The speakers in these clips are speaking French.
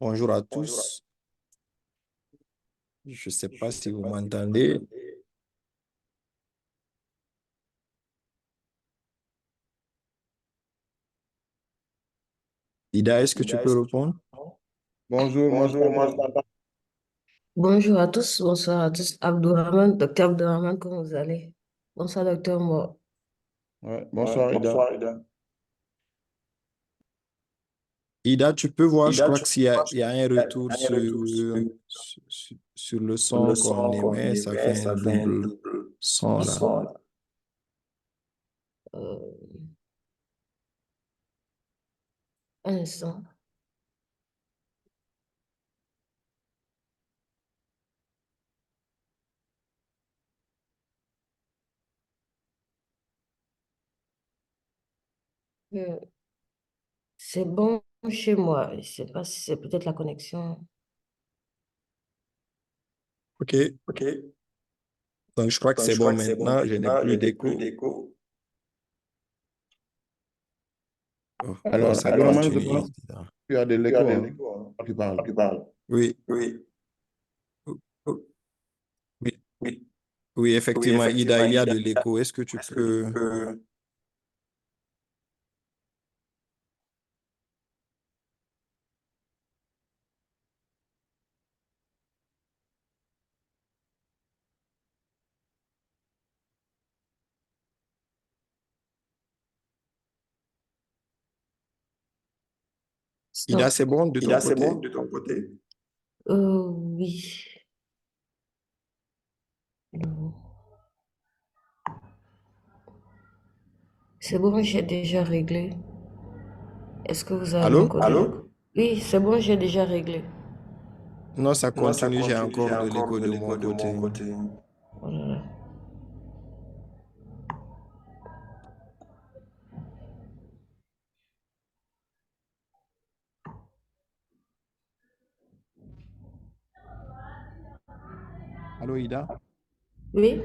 Bonjour à tous. Je ne sais pas si vous m'entendez. Ida, est-ce que tu peux répondre? Bonjour, moi je t'entends. Bonjour à tous, bonsoir à tous. Abdourahman, docteur Abdourahman, comment vous allez? Bonsoir, docteur Mo. Ouais, Ouais, bonsoir, Ida. bonsoir, Ida. Ida, tu peux voir, je Ida, crois tu que peux voir, il y a un il y a retour un retour sur le sur le son qu'on son qu'on émet. Ça fait émet, un ça fait un double double son là. son là. Euh, un instant. Euh, c'est bon chez moi. Je ne sais pas si c'est peut-être la connexion. OK. OK. Donc, je crois que Donc, c'est je bon crois que c'est bon maintenant. Je n'ai maintenant. Je plus n'ai plus d'écho. d'écho. Oh, donc, Alors, ça Alors, Abdourahmane, je continue. pense que tu as de tu as l'écho, de hein, l'écho, hein, quand tu quand parles. tu parles. Oui, Oui, oh, oh, oui, oui, oui, oui, effectivement, Ida, effectivement, il y a Ida. de l'écho. Est-ce que tu Est-ce que tu peux... peux... Ida, Stop. c'est bon de ton Ida, c'est bon côté? de ton côté? Oui. C'est bon, j'ai déjà réglé. Est-ce que vous avez Allô? encore Allô? Oui, c'est bon, j'ai déjà réglé. Non, ça Non, ça continue. J'ai continue, j'ai encore de encore l'écho de de mon l'écho de mon côté. côté. Oh là là. Allô, Ida? Oui,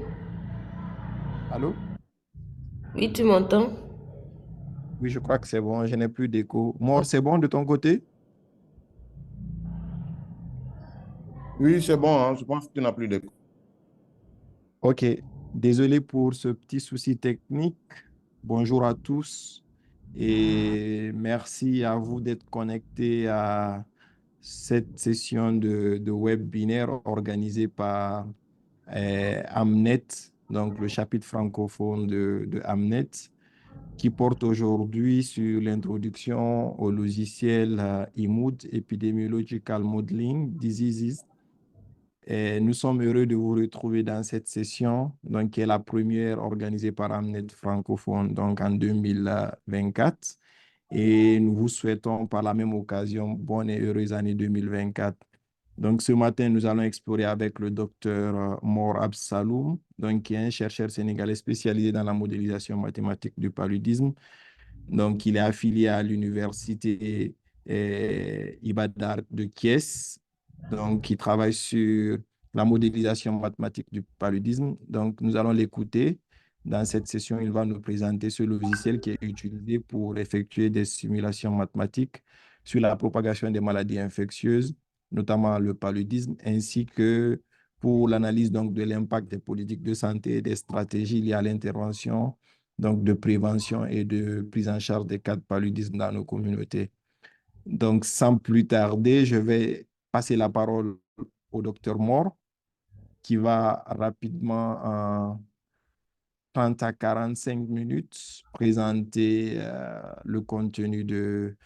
Allô? oui, tu m'entends? Oui, je crois que c'est bon. Je n'ai plus d'écho. Mort, c'est bon de ton côté? Oui, c'est bon, hein, je pense que tu n'as plus d'écho. OK. Désolé pour ce petit souci technique. Bonjour à tous et merci à vous d'être connectés à cette session de webinaire organisée par Amnet, donc le chapitre francophone de Amnet, qui porte aujourd'hui sur l'introduction au logiciel IMOOD, Epidemiological Modeling Diseases. Et nous sommes heureux de vous retrouver dans cette session, donc, qui est la première organisée par Amnet francophone donc, en 2024. Et nous vous souhaitons par la même occasion bonne et heureuse année 2024. Donc, ce matin, nous allons explorer avec le docteur Mor Absaloum, donc, qui est un chercheur sénégalais spécialisé dans la modélisation mathématique du paludisme. Donc, il est affilié à l'université Ibadar de Kies, donc qui travaille sur la modélisation mathématique du paludisme. Donc, nous allons l'écouter. Dans cette session, il va nous présenter ce logiciel qui est utilisé pour effectuer des simulations mathématiques sur la propagation des maladies infectieuses, notamment le paludisme, ainsi que pour l'analyse donc de l'impact des politiques de santé et des stratégies liées à l'intervention donc de prévention et de prise en charge des cas de paludisme dans nos communautés. Donc, sans plus tarder, je vais passer la parole au docteur Moore, qui va rapidement, en 30 à 45 minutes, présenter le contenu de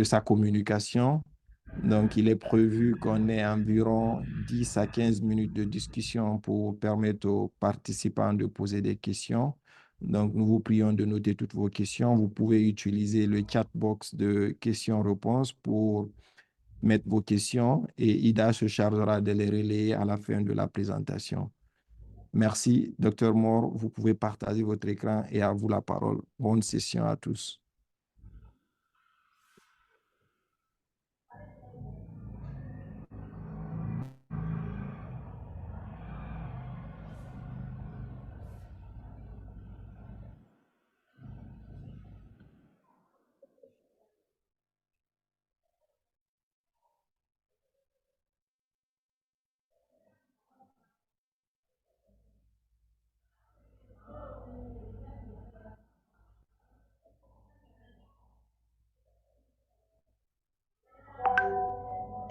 sa communication. Donc, il est prévu qu'on ait environ 10 à 15 minutes de discussion pour permettre aux participants de poser des questions. Donc, nous vous prions de noter toutes vos questions. Vous pouvez utiliser le chat box de questions-réponses pour mettre vos questions et Ida se chargera de les relayer à la fin de la présentation. Merci, Docteur Moore. Vous pouvez partager votre écran et à vous la parole. Bonne session à tous.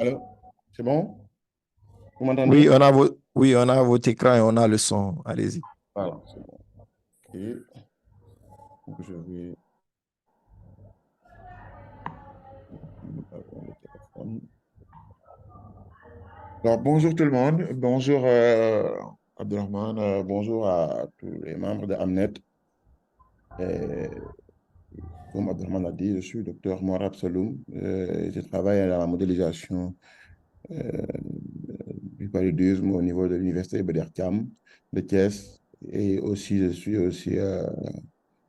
Allô? C'est bon? Vous Oui, m'entendez? oui, on a votre écran et on a le son. Allez-y. Voilà, c'est bon. Ok. Donc, je vais le téléphone. Alors, bonjour tout le monde. Bonjour Abdelrahman. Bonjour à tous les membres de Amnet. Comme Abdelrahman l'a dit, je suis le docteur Mourad Saloum. Je travaille dans la modélisation euh, du paludisme au niveau de l'Université Bederkam de Thiès. Et aussi, je suis aussi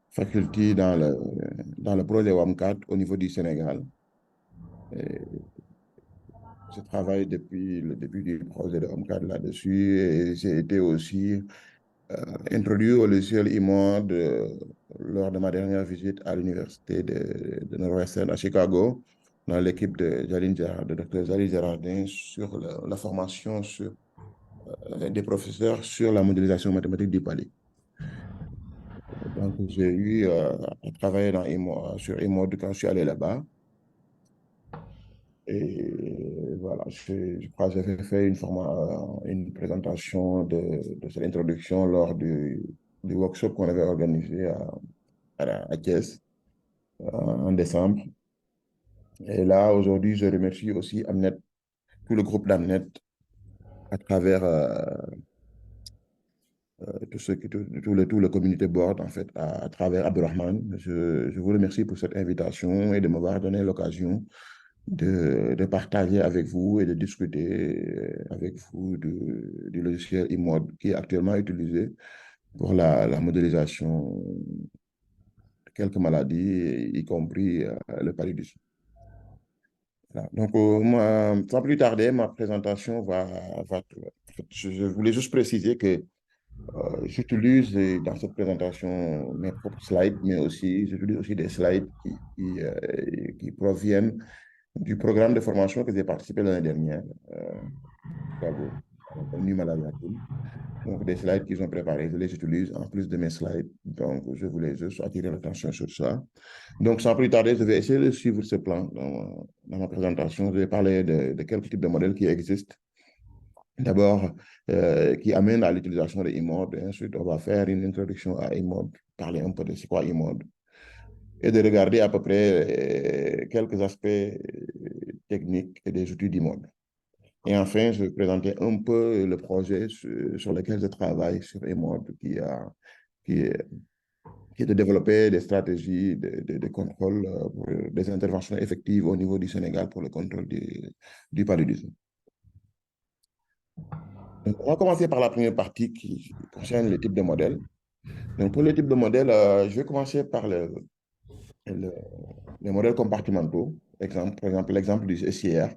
faculté dans le projet WAM4 au niveau du Sénégal. Et je travaille depuis le début du projet de WAM4 là-dessus et j'ai été aussi introduit au logiciel IMOD lors de ma dernière visite à l'université de Northwestern à Chicago dans l'équipe de de Dr. Jaline Gérardin sur la formation des professeurs sur la modélisation mathématique du palais. Donc, j'ai eu à travailler sur IMOD quand je suis allé là-bas. Et voilà, je crois que j'avais fait une présentation de cette introduction lors du workshop qu'on avait organisé à Thiès en décembre. Et là, aujourd'hui, je remercie aussi Amnet, tout le groupe d'Amnet à travers tout le community board, en fait, à travers Abdurrahman. Je vous remercie pour cette invitation et de m'avoir donné l'occasion de partager avec vous et de discuter avec vous du logiciel IMOD qui est actuellement utilisé pour la modélisation de quelques maladies, y compris le paludisme. Voilà. Donc, sans plus tarder, ma présentation en fait, je voulais juste préciser que j'utilise dans cette présentation mes propres slides, mais aussi j'utilise aussi des slides qui proviennent du programme de formation que j'ai participé l'année dernière, Chicago, New Malaria Team. Donc, des slides qu'ils ont préparés, je les utilise en plus de mes slides. Donc, je voulais juste attirer l'attention sur ça. Donc, sans plus tarder, je vais essayer de suivre ce plan dans ma présentation. Je vais parler de quelques types de modèles qui existent. D'abord, qui amènent à l'utilisation de eMode. Ensuite, on va faire une introduction à eMode, parler un peu de ce qu'est eMode et de regarder à peu près quelques aspects techniques et des outils d'eMode. Et enfin, je vais présenter un peu le projet sur lequel je travaille sur eMode, qui est, qui est de développer des stratégies de contrôle pour des interventions effectives au niveau du Sénégal pour le contrôle du paludisme. Donc, on va commencer par la première partie qui concerne les types de modèles. Donc, pour les types de modèles, je vais commencer par le- les modèles compartimentaux. Par exemple, l'exemple du SIR.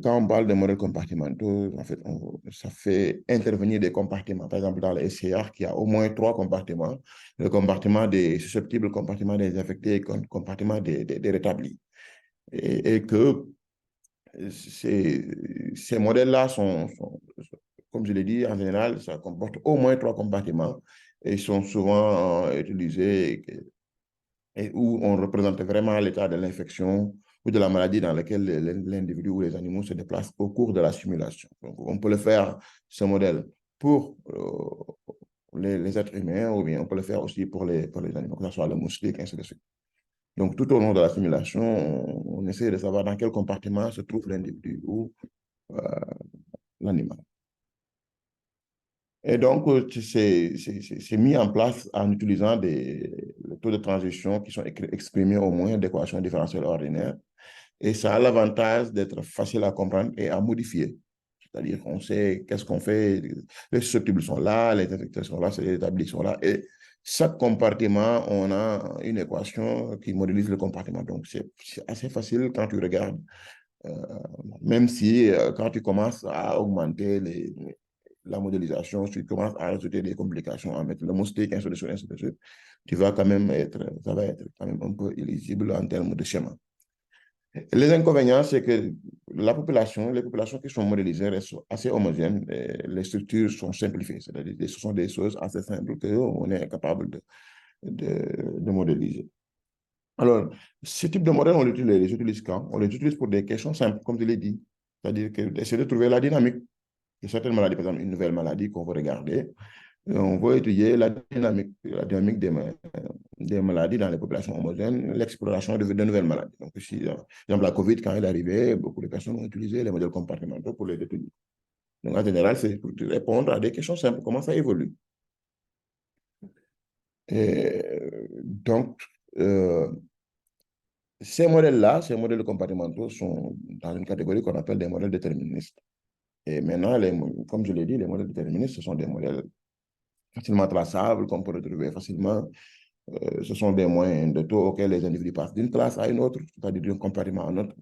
Quand on parle de modèles compartimentaux, en fait, ça fait intervenir des compartiments. Par exemple, dans le SCR, qui a au moins trois compartiments, le compartiment des susceptibles, le compartiment des infectés et le compartiment des rétablis. Et que ces modèles-là comme je l'ai dit, en général, ça comporte au moins trois compartiments et sont souvent utilisés et où on représente vraiment l'état de l'infection ou de la maladie dans laquelle l'individu ou les animaux se déplacent au cours de la simulation. Donc, on peut le faire, ce modèle, pour les êtres humains, ou bien on peut le faire aussi pour les animaux, que ce soit le moustique, ainsi de suite. Donc, tout au long de la simulation, on essaie de savoir dans quel compartiment se trouve l'individu ou euh, l'animal. Et donc, c'est mis en place en utilisant les taux de transition qui sont exprimés au moins d'équations différentielles ordinaires. Et ça a l'avantage d'être facile à comprendre et à modifier. C'est-à-dire qu'on sait qu'est-ce qu'on fait, les susceptibles sont là, les infectés sont là, les établis sont là. Et chaque compartiment, on a une équation qui modélise le compartiment. Donc, c'est assez facile quand tu regardes, euh, même si quand tu commences à augmenter la modélisation, tu commences à ajouter des complications, à mettre le moustique, ainsi de suite, ça va être quand même un peu illisible en termes de schéma. Les inconvénients, c'est que les populations qui sont modélisées restent assez homogènes, et les structures sont simplifiées, c'est-à-dire que ce sont des choses assez simples qu'on est capable de modéliser. Alors, ce type de modèle, on les utilise quand? On les utilise pour des questions simples, comme je l'ai dit. C'est-à-dire essayer de trouver la dynamique de certaines maladies. Par exemple, une nouvelle maladie qu'on veut regarder. On veut étudier la dynamique des maladies dans les populations homogènes, l'exploration de nouvelles maladies. Donc, ici, par exemple, la COVID, quand elle est arrivée, beaucoup de personnes ont utilisé les modèles comportementaux pour les étudier. Donc, en général, c'est pour répondre à des questions simples. Comment ça évolue? Donc, euh, ces modèles-là, ces modèles comportementaux sont dans une catégorie qu'on appelle des modèles déterministes. Et maintenant, comme je l'ai dit, les modèles déterministes, ce sont des modèles facilement traçables, qu'on peut retrouver facilement. Ce sont des moyens de taux auxquels les individus passent d'une classe à une autre, c'est-à-dire d'un compartiment à un autre.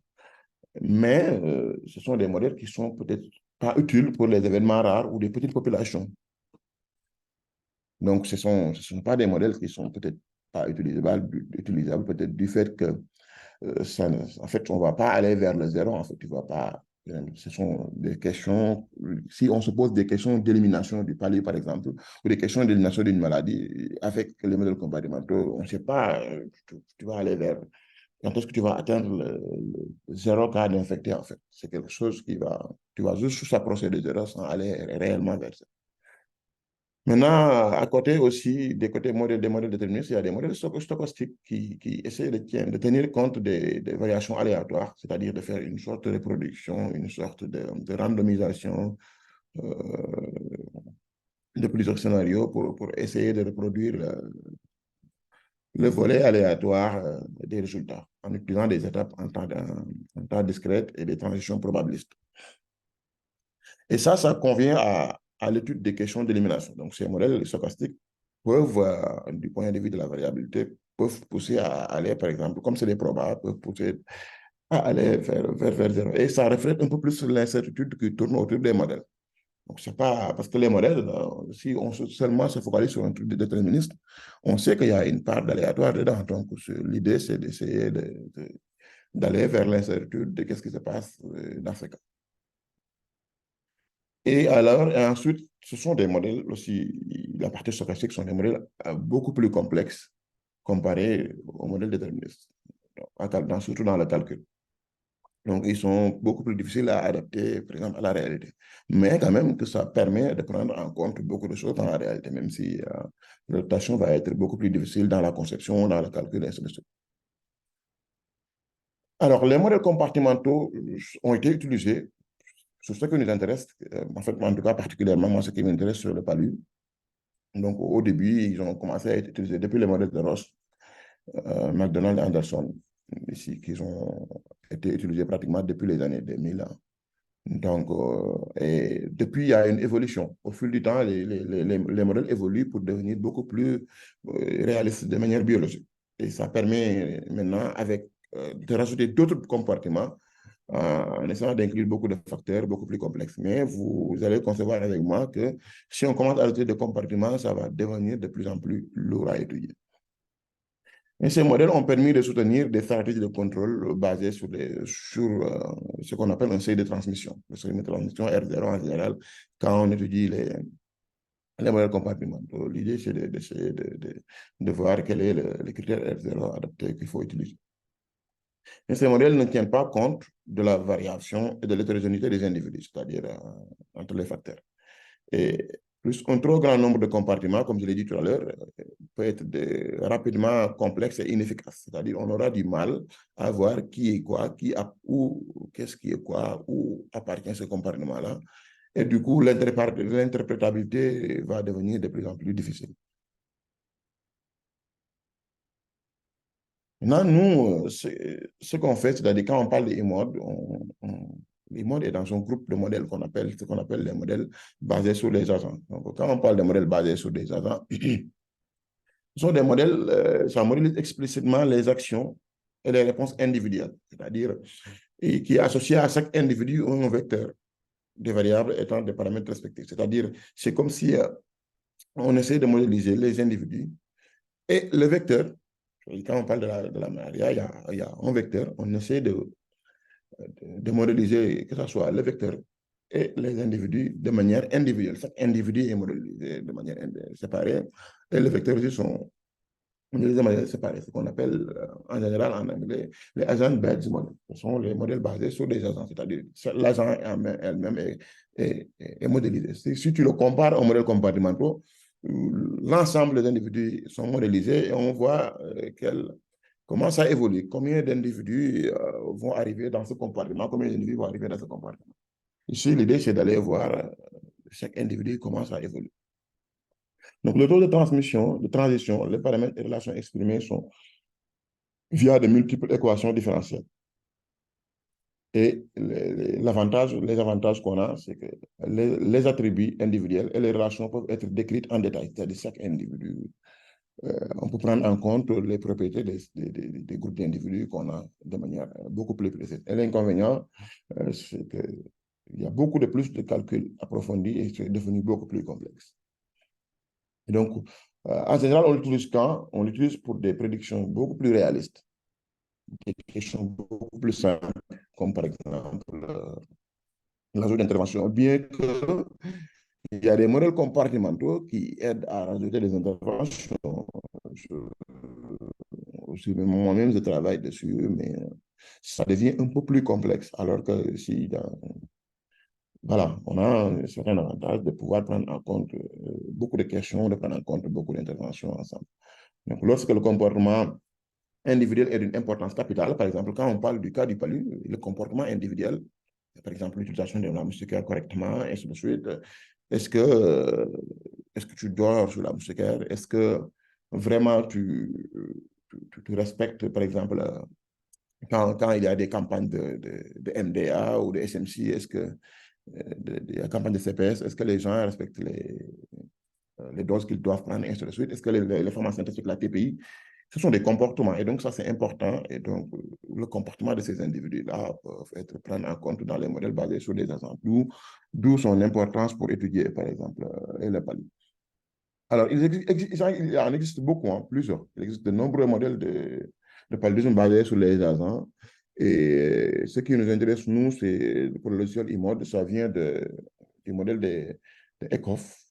Mais ce sont des modèles qui sont peut-être pas utiles pour les événements rares ou des petites populations. Donc, ce sont pas des modèles qui sont peut-être pas utilisables peut-être du fait que en fait, on ne va pas aller vers le zéro. En fait, tu vas pas. Ce sont des questions. Si on se pose des questions d'élimination du palier, par exemple, ou des questions d'élimination d'une maladie, avec les modèles comportementaux, on ne sait pas, tu vas aller vers. Quand est-ce que tu vas atteindre le zéro cas d'infecté, en fait? C'est quelque chose qui va. Tu vas juste s'approcher de zéro sans aller réellement vers ça. Maintenant, à côté aussi, des modèles déterministes, il y a des modèles stochastiques qui essaient de tenir compte des variations aléatoires, c'est-à-dire de faire une sorte de reproduction, une sorte de randomisation de plusieurs scénarios pour essayer de reproduire le volet aléatoire des résultats en utilisant des étapes en temps discret et des transitions probabilistes. Et ça convient à l'étude des questions d'élimination. Donc, ces modèles stochastiques peuvent, du point de vue de la variabilité, peuvent pousser à aller, par exemple, comme c'est des probables, peuvent pousser à aller vers zéro. Et ça reflète un peu plus l'incertitude qui tourne autour des modèles. Donc, c'est pas parce que les modèles, si on seulement se focalise sur un truc de déterministe, on sait qu'il y a une part d'aléatoire dedans. Donc, l'idée, c'est d'essayer d'aller vers l'incertitude de qu'est-ce qui se passe dans ce cas. Et alors, et ensuite, ce sont des modèles aussi, la partie stochastique sont des modèles beaucoup plus complexes comparés aux modèles déterministes, surtout dans le calcul. Donc, ils sont beaucoup plus difficiles à adapter, par exemple, à la réalité. Mais quand même que ça permet de prendre en compte beaucoup de choses dans la réalité, même si l'adaptation va être beaucoup plus difficile dans la conception, dans le calcul, et ainsi de suite. Alors, les modèles compartimentaux ont été utilisés sur ce qui nous intéresse, en fait, en tout cas particulièrement, moi, ce qui m'intéresse sur le palu. Donc, au début, ils ont commencé à être utilisés depuis les modèles de Ross, McDonald et Anderson, ici, qui ont été utilisés pratiquement depuis les années 2000. Donc, et depuis, il y a une évolution. Au fil du temps, les modèles évoluent pour devenir beaucoup plus réalistes de manière biologique. Et ça permet maintenant de rajouter d'autres comportements en essayant d'inclure beaucoup de facteurs beaucoup plus complexes. Mais vous allez concevoir avec moi que si on commence à ajouter des comportements, ça va devenir de plus en plus lourd à étudier. Et ces modèles ont permis de soutenir des stratégies de contrôle basées sur ce qu'on appelle un seuil de transmission. Le seuil de transmission R0 en général, quand on étudie les modèles comportementaux, l'idée c'est d'essayer de voir quel est le critère R0 adapté qu'il faut utiliser. Mais ces modèles ne tiennent pas compte de la variation et de l'hétérogénéité des individus, c'est-à-dire entre les facteurs. Et plus un trop grand nombre de compartiments, comme je l'ai dit tout à l'heure, peut être rapidement complexe et inefficace. C'est-à-dire on aura du mal à voir qui est quoi, qu'est-ce qui est quoi, où appartient ce compartiment-là. Et du coup, l'interprétabilité va devenir de plus en plus difficile. Maintenant, nous, ce qu'on fait, c'est-à-dire quand on parle de e-mode, l'e-mode est dans un groupe de modèles ce qu'on appelle les modèles basés sur les agents. Donc, quand on parle de modèles basés sur des agents, ce sont des modèles, ça modélise explicitement les actions et les réponses individuelles, c'est-à-dire qui est associé à chaque individu un vecteur des variables étant des paramètres respectifs. C'est-à-dire, c'est comme si on essaie de modéliser les individus et le vecteur. Quand on parle de la maladie, il y a un vecteur, on essaie de modéliser que ce soit le vecteur et les individus de manière individuelle. Chaque individu est modélisé de manière séparée et les vecteurs aussi sont C'est pareil, ce qu'on appelle en général en anglais les agent-based models. Ce sont les modèles basés sur des agents, c'est-à-dire l'agent elle-même est modélisé. Si tu le compares au modèle compartimental, l'ensemble des individus sont modélisés et on voit comment ça évolue, combien d'individus vont arriver dans ce compartiment, combien d'individus vont arriver dans ce compartiment. Ici, l'idée, c'est d'aller voir chaque individu comment ça évolue. Donc, le taux de transmission, de transition, les paramètres et relations exprimées sont via de multiples équations différentielles. Et les avantages qu'on a, c'est que les attributs individuels et les relations peuvent être décrites en détail, c'est-à-dire chaque individu. On peut prendre en compte les propriétés des groupes d'individus qu'on a de manière beaucoup plus précise. Et l'inconvénient, c'est qu'il y a beaucoup de plus de calculs approfondis et c'est devenu beaucoup plus complexe. Et donc, en général, on l'utilise quand? On l'utilise pour des prédictions beaucoup plus réalistes, des questions beaucoup plus simples, comme par exemple la zone d'intervention, bien qu'il y a des modèles compartimentaux qui aident à rajouter des interventions. Moi-même, je travaille dessus, mais ça devient un peu plus complexe. Alors que si, voilà, on a un certain avantage de pouvoir prendre en compte beaucoup de questions, de prendre en compte beaucoup d'interventions ensemble. Donc, lorsque le comportement individuel est d'une importance capitale, par exemple, quand on parle du cas du palu, le comportement individuel, par exemple, l'utilisation de la moustiquaire correctement, et ainsi de suite, est-ce que tu dors sur la moustiquaire? Est-ce que vraiment tu respectes, par exemple, quand il y a des campagnes de MDA ou de SMC, est-ce que des campagnes de CPS, est-ce que les gens respectent les doses qu'ils doivent prendre, et ainsi de suite? Est-ce que les formations scientifiques, la TPI, ce sont des comportements. Et donc, ça, c'est important. Et donc, le comportement de ces individus-là peuvent être pris en compte dans les modèles basés sur des exemples. D'où son importance pour étudier, par exemple, les palud. Alors, il en existe beaucoup, hein, plusieurs. Il existe de nombreux modèles de paludisme basés sur les agents. Et ce qui nous intéresse, nous, c'est pour le logiciel IMOD, ça vient du modèle de ECOF,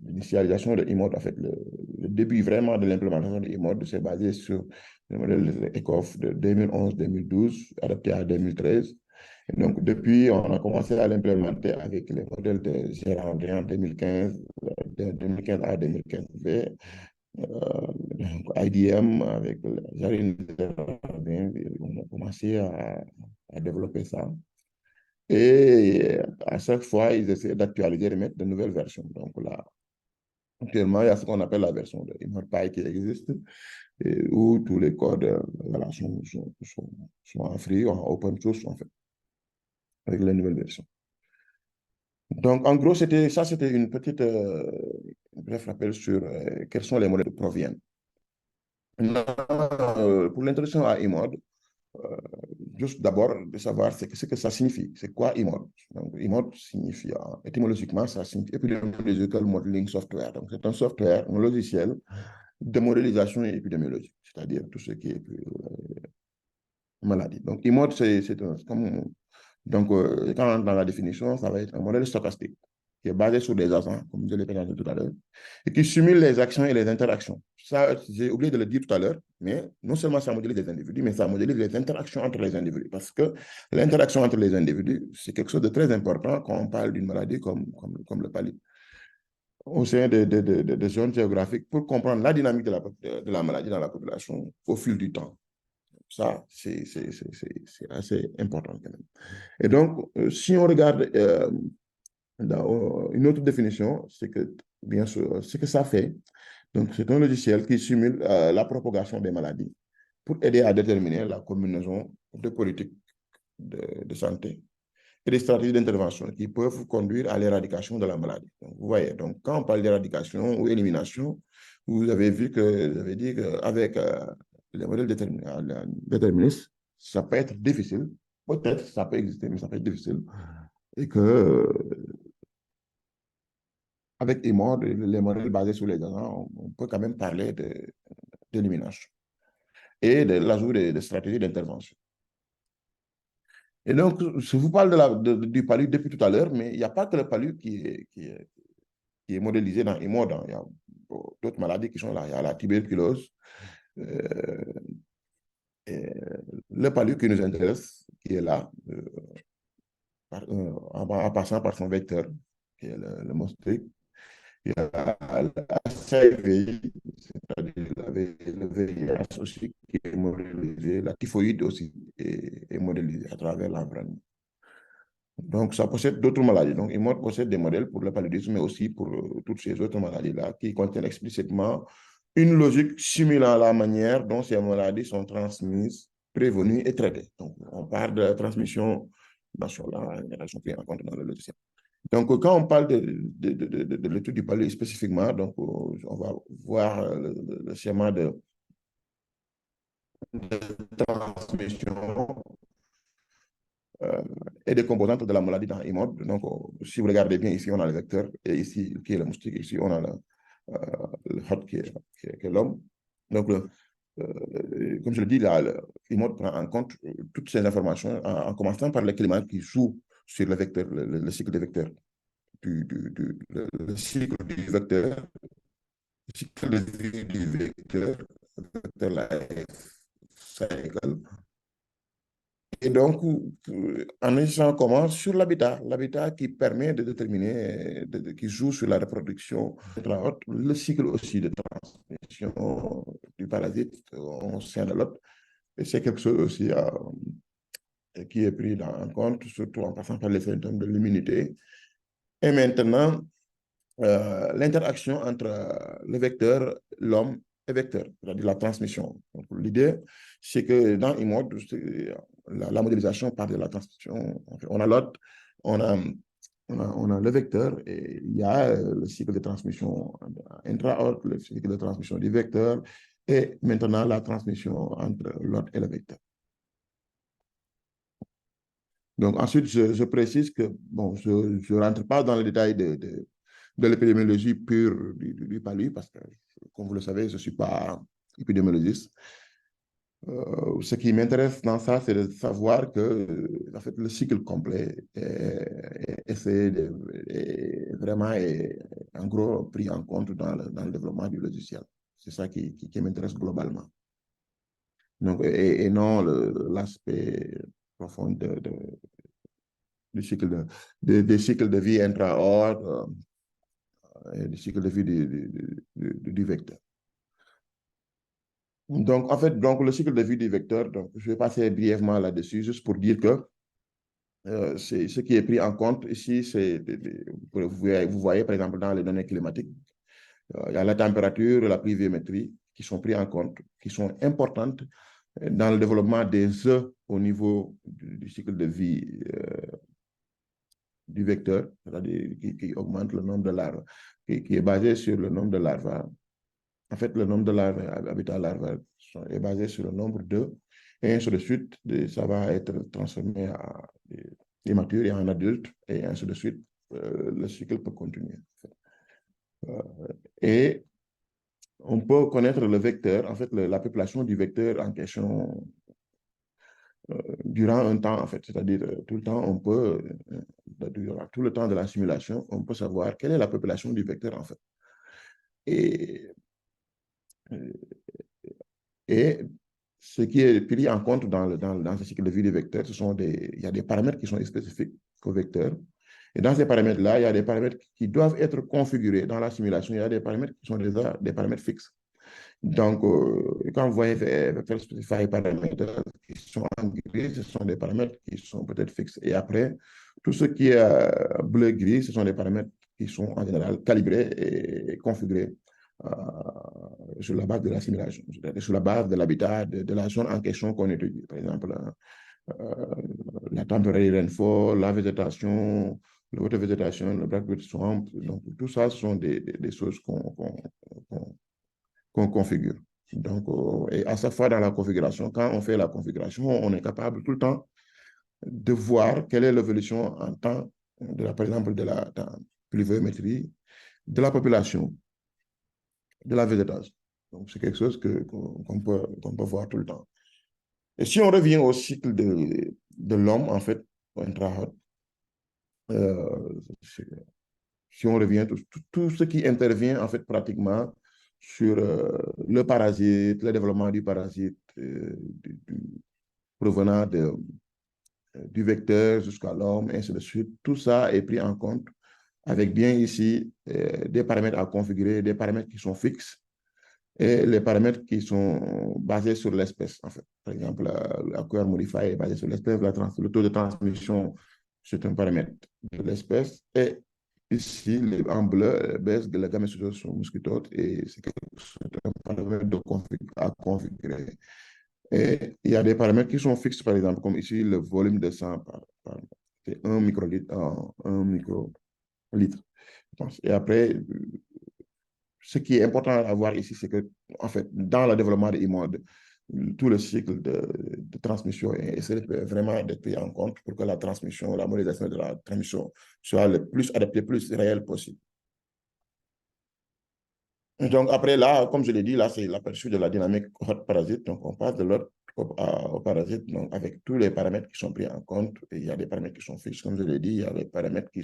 l'initialisation de IMOD, en fait, le début vraiment de l'implémentation de IMOD, c'est basé sur le modèle de ECOF de 2011-2012, adapté à 2013. Et donc, depuis, on a commencé à l'implémenter avec les modèles de Géraldien 2015, de 2015 à 2015B, IDM avec Jarine, on a commencé à développer ça. Et à chaque fois, ils essaient d'actualiser et de mettre de nouvelles versions. Donc là, actuellement, il y a ce qu'on appelle la version de InnoPy qui existe, où tous les codes voilà, sont en free, en open source, en fait, avec les nouvelles versions. Donc, en gros, c'était une petite bref rappel sur quels sont les modèles qui proviennent. Pour l'introduction à IMOD, juste d'abord de savoir ce que ça signifie. C'est quoi IMOD? Donc, IMOD signifie, étymologiquement, ça signifie Epidemiological Modeling Software. Donc, c'est un software, un logiciel de modélisation épidémiologique, c'est-à-dire tout ce qui est maladie. Donc, IMOD, c'est comme. Donc, quand dans la définition, ça va être un modèle stochastique qui est basé sur des agents, comme je l'ai présenté tout à l'heure, et qui simule les actions et les interactions. Ça, j'ai oublié de le dire tout à l'heure, mais non seulement ça modélise les individus, mais ça modélise les interactions entre les individus. Parce que l'interaction entre les individus, c'est quelque chose de très important quand on parle d'une maladie comme le palu. Au sein des zones géographiques, pour comprendre la dynamique de la maladie dans la population au fil du temps. Ça, c'est assez important quand même. Et donc, si on regarde dans une autre définition, c'est que, bien sûr, ce que ça fait, donc c'est un logiciel qui simule la propagation des maladies pour aider à déterminer la combinaison de politiques de santé et des stratégies d'intervention qui peuvent conduire à l'éradication de la maladie. Donc, vous voyez, donc quand on parle d'éradication ou élimination, vous avez vu que j'avais dit qu'avec les modèles déterministes, ça peut être difficile. Peut-être ça peut exister, mais ça peut être difficile. Et que avec les modèles basés sur les agents, on peut quand même parler d'élimination et de l'ajout de stratégies d'intervention. Et donc, je vous parle du palu depuis tout à l'heure, mais il n'y a pas que le palu qui est modélisé dans IMOD. Il y a d'autres maladies qui sont là. Il y a la tuberculose, euh, et le palu qui nous intéresse, qui est là, en passant par son vecteur, qui est le moustique. Il y a l'HIV, c'est-à-dire le VIH aussi, qui est modélisé. La typhoïde aussi est modélisée à travers l'environnement. Donc, ça possède d'autres maladies. Donc, IMOD possède des modèles pour le paludisme, mais aussi pour toutes ces autres maladies-là qui contiennent explicitement une logique simulant la manière dont ces maladies sont transmises, prévenues et traitées. Donc, on parle de la transmission nationale, prise en compte dans le logiciel. Donc, quand on parle de l'étude du paludisme spécifiquement, donc, on va voir le schéma de transmission et des composantes de la maladie dans IMOD. Donc, si vous regardez bien, ici, on a le vecteur, et ici, qui est le moustique, ici, on a le hôte qui est l'homme. Donc, comme je le dis, IMOD prend en compte toutes ces informations, en commençant par le climat qui joue sur le vecteur, le cycle des vecteurs. Le cycle du vecteur, le cycle de vie du vecteur, le vecteur life cycle. Et donc, en agissant comment? Sur l'habitat qui permet de déterminer, qui joue sur la reproduction, le cycle aussi de transmission du parasite au sein de l'autre. Et c'est quelque chose aussi qui est pris en compte, surtout en passant par les symptômes de l'immunité. Et maintenant, l'interaction entre le vecteur, l'homme et vecteur, c'est-à-dire la transmission. L'idée, c'est que dans IMOD, la modélisation part de la transmission. On a l'autre, on a le vecteur et il y a le cycle de transmission intra-hôte, le cycle de transmission du vecteur et maintenant la transmission entre l'hôte et le vecteur. Donc ensuite, je précise que, bon, je ne rentre pas dans le détail de l'épidémiologie pure du palu, parce que, comme vous le savez, je ne suis pas épidémiologiste. Ce qui m'intéresse dans ça, c'est de savoir que, en fait, le cycle complet est vraiment, en gros, pris en compte dans le développement du logiciel. C'est ça qui m'intéresse globalement. Donc, et non l'aspect profond du cycle des cycles de vie intra-ordre et du cycle de vie du vecteur. Donc, en fait, donc, le cycle de vie du vecteur, donc, je vais passer brièvement là-dessus, juste pour dire que c'est ce qui est pris en compte ici, vous voyez, par exemple, dans les données climatiques, il y a la température et la pluviométrie qui sont pris en compte, qui sont importantes dans le développement des œufs au niveau du cycle de vie du vecteur, c'est-à-dire qui augmente le nombre de larves, qui est basé sur le nombre de larves. En fait, le nombre de larves, habitat larvaire, est basé sur le nombre d'œufs, et ainsi de suite, ça va être transformé en immature et en adulte, et ainsi de suite, le cycle peut continuer. Et on peut connaître le vecteur, en fait, la population du vecteur en question durant un temps, en fait, c'est-à-dire tout le temps, on peut, durant tout le temps de la simulation, on peut savoir quelle est la population du vecteur, en fait. Et, et ce qui est pris en compte dans ce cycle de vie des vecteurs, il y a des paramètres qui sont spécifiques au vecteur. Et dans ces paramètres-là, il y a des paramètres qui doivent être configurés dans la simulation. Il y a des paramètres qui sont déjà des paramètres fixes. Donc, quand vous voyez vecteur specify paramètres qui sont en gris, ce sont des paramètres qui sont peut-être fixes. Et après, tout ce qui est bleu-gris, ce sont des paramètres qui sont en général calibrés et configurés sur la base de la simulation, sur la base de l'habitat, de la zone en question qu'on étudie. Par exemple, la température rainfall, la végétation, la haute végétation, le blackwood swamp. Donc, tout ça, ce sont des choses qu'on configure. Donc, et à chaque fois dans la configuration, quand on fait la configuration, on est capable tout le temps de voir quelle est l'évolution en temps, par exemple, de la pluviométrie, de la population, de la végétation. Donc, c'est quelque chose qu'on peut voir tout le temps. Et si on revient au cycle de l'homme, en fait, si on revient, tout ce qui intervient, en fait, pratiquement sur le parasite, le développement du parasite provenant du vecteur jusqu'à l'homme, et ainsi de suite. Tout ça est pris en compte avec bien ici des paramètres à configurer, des paramètres qui sont fixes et les paramètres qui sont basés sur l'espèce, en fait. Par exemple, la couleur modifier est basée sur l'espèce, le taux de transmission, c'est un paramètre de l'espèce. Et ici, en bleu, la gamme sont mosquitotes et c'est un paramètre à configurer. Et il y a des paramètres qui sont fixes, par exemple, comme ici, le volume de sang, c'est 1 microlitre, 1 microlitre. Et après, ce qui est important à voir ici, c'est que, en fait, dans le développement des immodes, tout le cycle de transmission essaie vraiment d'être pris en compte pour que la transmission, la modélisation de la transmission soit le plus adaptée, le plus réelle possible. Donc, après, là, comme je l'ai dit, là, c'est l'aperçu de la dynamique parasite. Donc, on passe de l'autre au parasite, donc, avec tous les paramètres qui sont pris en compte. Et il y a des paramètres qui sont fixes, comme je l'ai dit, il y a des paramètres qui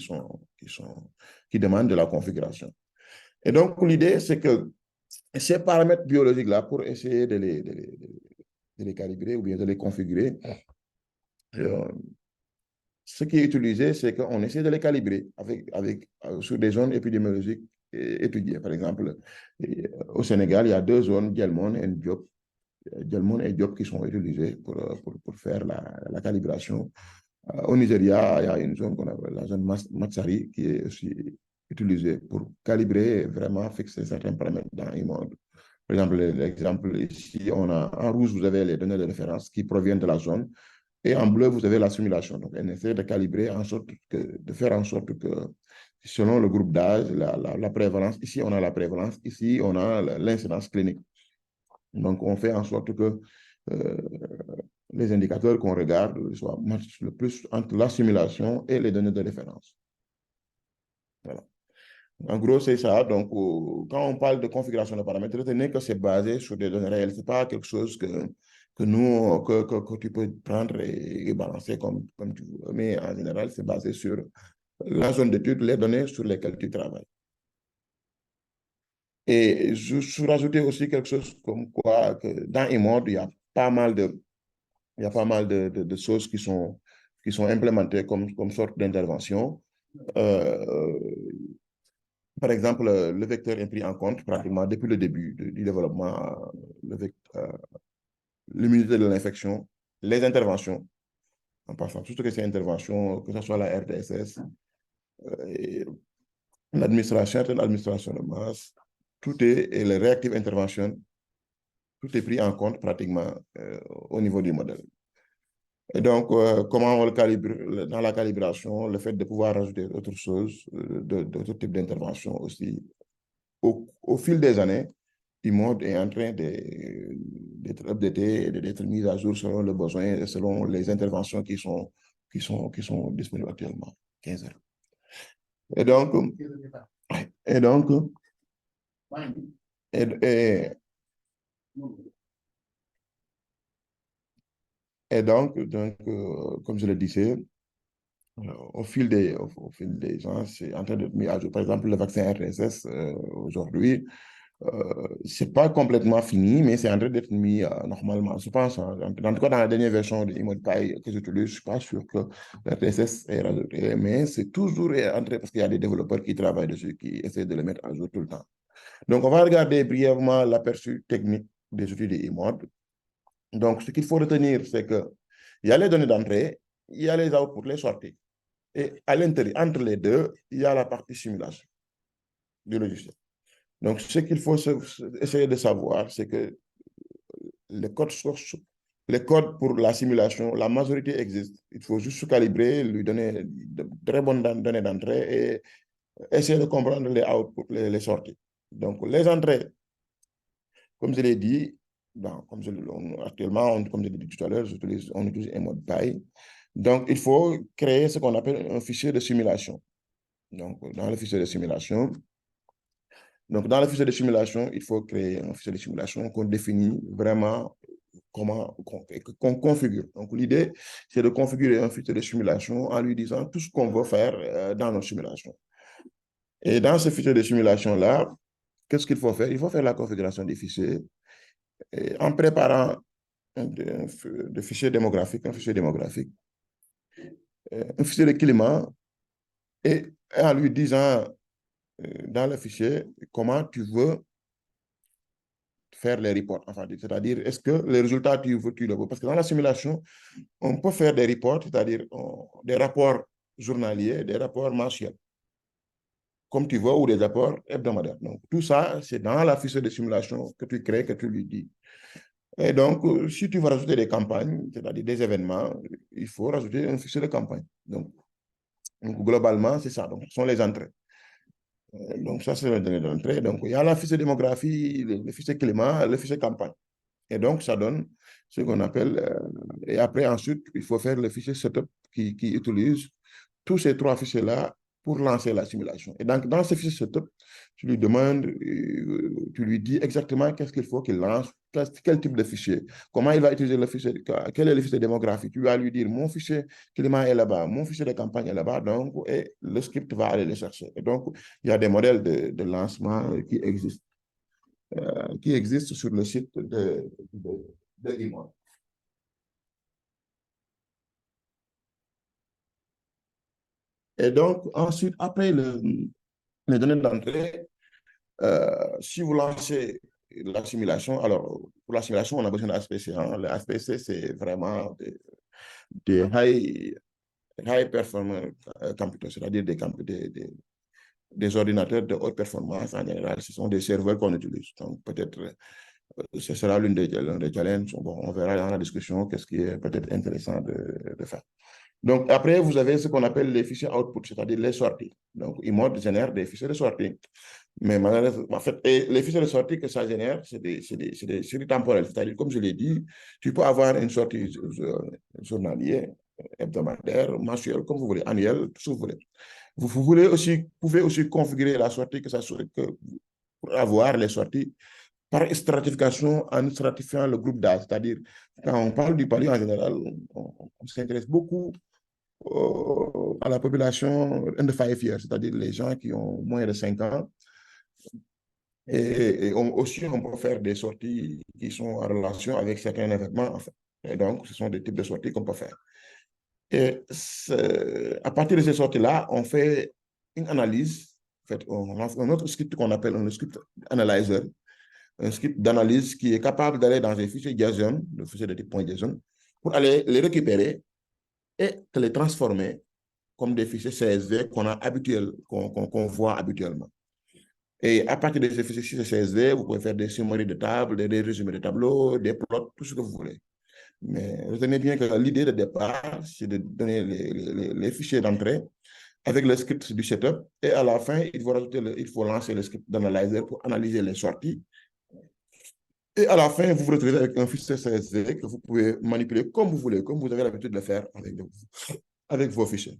demandent de la configuration. Et donc, l'idée, c'est que ces paramètres biologiques-là, pour essayer de les calibrer ou bien de les configurer, ce qui est utilisé, c'est qu'on essaie de les calibrer sur des zones épidémiologiques étudiées. Par exemple, au Sénégal, il y a 2 zones, Djelmon et Diop. Djelmon et Diop qui sont utilisées pour faire la calibration. Au Nigeria, il y a une zone qu'on appelle la zone Matsari qui est aussi utilisée pour calibrer et vraiment fixer certains paramètres dans le monde. Par exemple, l'exemple ici, en rouge, vous avez les données de référence qui proviennent de la zone. Et en bleu, vous avez la simulation. Donc, on essaie de calibrer de faire en sorte que, selon le groupe d'âge, la prévalence, ici, on a la prévalence, ici, on a l'incidence clinique. Donc, on fait en sorte que les indicateurs qu'on regarde soient le plus entre la simulation et les données de référence. Voilà. En gros, c'est ça. Donc, quand on parle de configuration de paramètres, retenez que c'est basé sur des données réelles. Ce n'est pas quelque chose que tu peux prendre et balancer comme tu veux. Mais en général, c'est basé sur la zone d'étude, les données sur lesquelles tu travailles. Et je rajouter aussi quelque chose comme quoi, que dans eMod, il y a pas mal de choses qui sont implémentées comme sorte d'intervention. Par exemple, le vecteur est pris en compte pratiquement depuis le début du développement, l'immunité de l'infection, les interventions, en passant tout ce que c'est intervention, que ce soit la RDSS, l'administration de masse, et les reactive intervention, tout est pris en compte pratiquement au niveau du modèle. Et donc, comment on le calibre, dans la calibration, le fait de pouvoir rajouter d'autres choses, d'autres types d'interventions aussi. Au fil des années, eMod est en train d'être updaté, d'être mis à jour selon le besoin et selon les interventions qui sont disponibles actuellement. 15 heures. Et donc, et donc, comme je le disais, au fil des ans, c'est en train d'être mis à jour. Par exemple, le vaccin RSS, aujourd'hui, c'est pas complètement fini, mais c'est en train d'être mis normalement. Je pense, en tout cas, dans la dernière version de eModPy que j'utilise, je suis pas sûr que le RSS est rajouté, mais c'est toujours en train, parce qu'il y a des développeurs qui travaillent dessus, qui essaient de le mettre à jour tout le temps. Donc, on va regarder brièvement l'aperçu technique des outils de eMod. Donc, ce qu'il faut retenir, c'est que il y a les données d'entrée, il y a les outputs, les sorties. Et à l'intérieur, entre les deux, il y a la partie simulation du logiciel. Donc, ce qu'il faut essayer de savoir, c'est que les codes sources, les codes pour la simulation, la majorité existent. Il faut juste calibrer, lui donner de très bonnes données d'entrée et essayer de comprendre les outputs, les sorties. Donc, les entrées, comme je l'ai dit, actuellement, comme je l'ai dit tout à l'heure, on utilise un mode PY. Donc, il faut créer ce qu'on appelle un fichier de simulation. Donc, dans le fichier de simulation, il faut créer un fichier de simulation qu'on définit vraiment qu'on configure. Donc, l'idée, c'est de configurer un fichier de simulation en lui disant tout ce qu'on veut faire dans nos simulations. Et dans ce fichier de simulation-là, qu'est-ce qu'il faut faire? Il faut faire la configuration des fichiers et en préparant de fichiers démographiques, un fichier de climat et en lui disant dans le fichier comment tu veux faire les reports. Enfin, c'est-à-dire, est-ce que les résultats, tu le veux? Parce que dans la simulation, on peut faire des reports, c'est-à-dire des rapports journaliers, des rapports mensuels, comme tu veux, ou des rapports hebdomadaires. Donc, tout ça, c'est dans la fichier de simulation que tu crées, que tu lui dis. Et donc, si tu veux rajouter des campagnes, c'est-à-dire des événements, il faut rajouter un fichier de campagne. Donc globalement, c'est ça. Donc, ce sont les entrées. Donc, ça, c'est les données d'entrée. Donc, il y a la fichier démographie, le fichier climat, le fichier campagne. Et donc, ça donne ce qu'on appelle... et après, ensuite, il faut faire le fichier setup qui utilise tous ces trois fichiers-là pour lancer la simulation. Et donc, dans ce fichier setup, tu lui demandes, tu lui dis exactement qu'est-ce qu'il faut qu'il lance, quel type de fichier, comment il va utiliser le fichier, quel est le fichier démographique. Tu vas lui dire, mon fichier climat est là-bas, mon fichier de campagne est là-bas, donc, et le script va aller le chercher. Et donc, il y a des modèles de lancement qui existent sur le site de Limon. Et donc, ensuite, après les données d'entrée, si vous lancez la simulation, alors pour la simulation, on a besoin d'HPC. Hein. Le HPC, c'est vraiment des high performance computers, c'est-à-dire des ordinateurs de haute performance en général. Ce sont des serveurs qu'on utilise. Donc, peut-être ce sera l'un des challenges. Bon, on verra dans la discussion qu'est-ce qui est peut-être intéressant de faire. Donc, après, vous avez ce qu'on appelle les fichiers output, c'est-à-dire les sorties. Donc, IMOD génère des fichiers de sortie. Mais malheureusement, en fait, et les fichiers de sortie que ça génère, c'est des séries temporelles. C'est-à-dire, comme je l'ai dit, tu peux avoir une sortie journalière, hebdomadaire, mensuelle, comme vous voulez, annuelle, tout ce que vous voulez. Pouvez aussi configurer la sortie pour avoir les sorties par stratification en stratifiant le groupe d'âge. C'est-à-dire, quand on parle du palier en général, on s'intéresse beaucoup à la population under 5 years, c'est-à-dire les gens qui ont moins de 5 ans. Et aussi, on peut faire des sorties qui sont en relation avec certains événements. En fait. Et donc, ce sont des types de sorties qu'on peut faire. Et à partir de ces sorties-là, on fait une analyse. En fait, on lance un autre script qu'on appelle un script analyzer, un script d'analyse qui est capable d'aller dans un fichier JSON, le fichier de type .json, pour aller les récupérer et de les transformer comme des fichiers CSV qu'on voit habituellement. Et à partir de ces fichiers CSV, vous pouvez faire des summaries de tables, des résumés de tableaux, des plots, tout ce que vous voulez. Mais retenez bien que l'idée de départ, c'est de donner les fichiers d'entrée avec le script du setup. Et à la fin, il faut lancer le script d'analyzer pour analyser les sorties. Et à la fin, vous vous retrouvez avec un fichier CSV que vous pouvez manipuler comme vous voulez, comme vous avez l'habitude de le faire avec vos fichiers.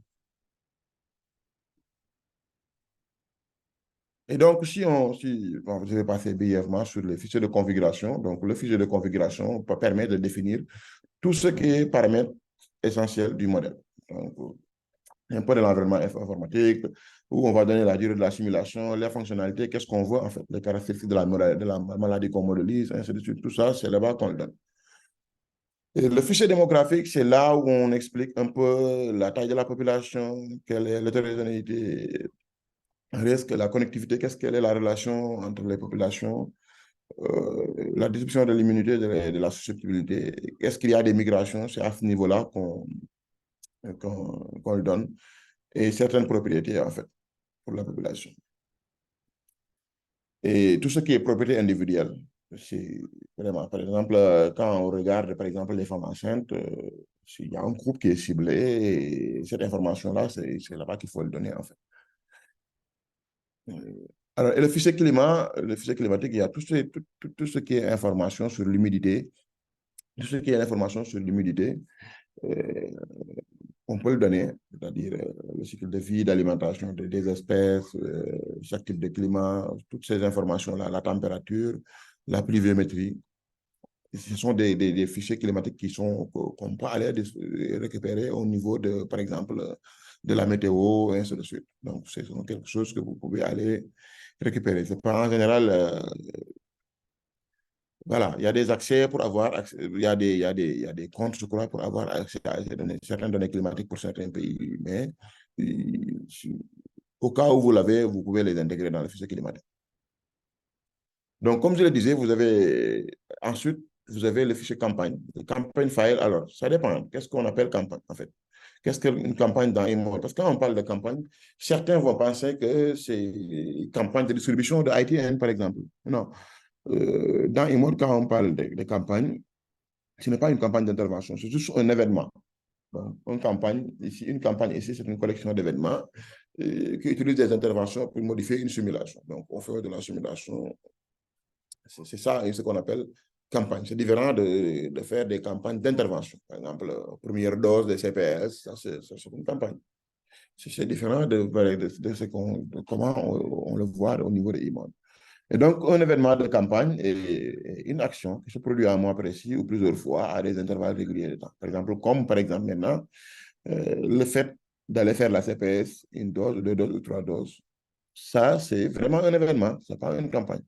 Et donc, bon, je vais passer brièvement sur les fichiers de configuration. Donc, le fichier de configuration permet de définir tout ce qui est paramètres essentiels du modèle. Donc, un peu de l'environnement informatique, où on va donner la durée de la simulation, les fonctionnalités, qu'est-ce qu'on voit, en fait, les caractéristiques de la maladie qu'on modélise, ainsi de suite. Tout ça, c'est là-bas qu'on le donne. Et le fichier démographique, c'est là où on explique un peu la taille de la population, quelle est l'hétérogénéité, risque, la connectivité, qu'est-ce qu'elle est la relation entre les populations, la distribution de l'immunité, de la susceptibilité. Est-ce qu'il y a des migrations? C'est à ce niveau-là qu'on le donne. Et certaines propriétés, en fait, pour la population. Et tout ce qui est propriété individuelle, c'est vraiment, par exemple, quand on regarde, par exemple, les femmes enceintes, il y a un groupe qui est ciblé, et cette information-là, c'est là-bas qu'il faut le donner, en fait. Alors, et le fichier climatique, il y a tout ce qui est information sur l'humidité, tout ce qui est information sur l'humidité, on peut le donner, c'est-à-dire le cycle de vie, d'alimentation des espèces, chaque type de climat, toutes ces informations-là, la température, la pluviométrie. Ce sont des fichiers climatiques qu'on peut aller récupérer au niveau de, par exemple, de la météo, et ainsi de suite. Donc, c'est quelque chose que vous pouvez aller récupérer. C'est pas en général, voilà, il y a des accès pour avoir accès, il y a des comptes, je crois, pour avoir accès à ces données, certaines données climatiques pour certains pays, mais euh, au cas où vous l'avez, vous pouvez les intégrer dans le fichier climatique. Donc, comme je le disais, ensuite, vous avez le fichier campagne, le campaign file. Alors, ça dépend. Qu'est-ce qu'on appelle campagne, en fait? Qu'est-ce qu'une campagne dans InMode? Parce que quand on parle de campagne, certains vont penser que c'est une campagne de distribution de ITN, par exemple. Non. Dans InMode, quand on parle de campagne, ce n'est pas une campagne d'intervention, c'est juste un événement. Donc, une campagne ici, c'est une collection d'événements qui utilisent des interventions pour modifier une simulation. Donc, on fait de la simulation. C'est ça ce qu'on appelle campagne. C'est différent de faire des campagnes d'intervention. Par exemple, première dose de CPS, ça c'est une campagne. C'est différent de comment on le voit au niveau de l'IMOD. Et donc, un événement de campagne est une action qui se produit à un mois précis ou plusieurs fois à des intervalles réguliers de temps. Par exemple, comme par exemple maintenant, le fait d'aller faire la CPS, une dose, deux doses ou trois doses, ça, c'est vraiment un événement, ce n'est pas une campagne.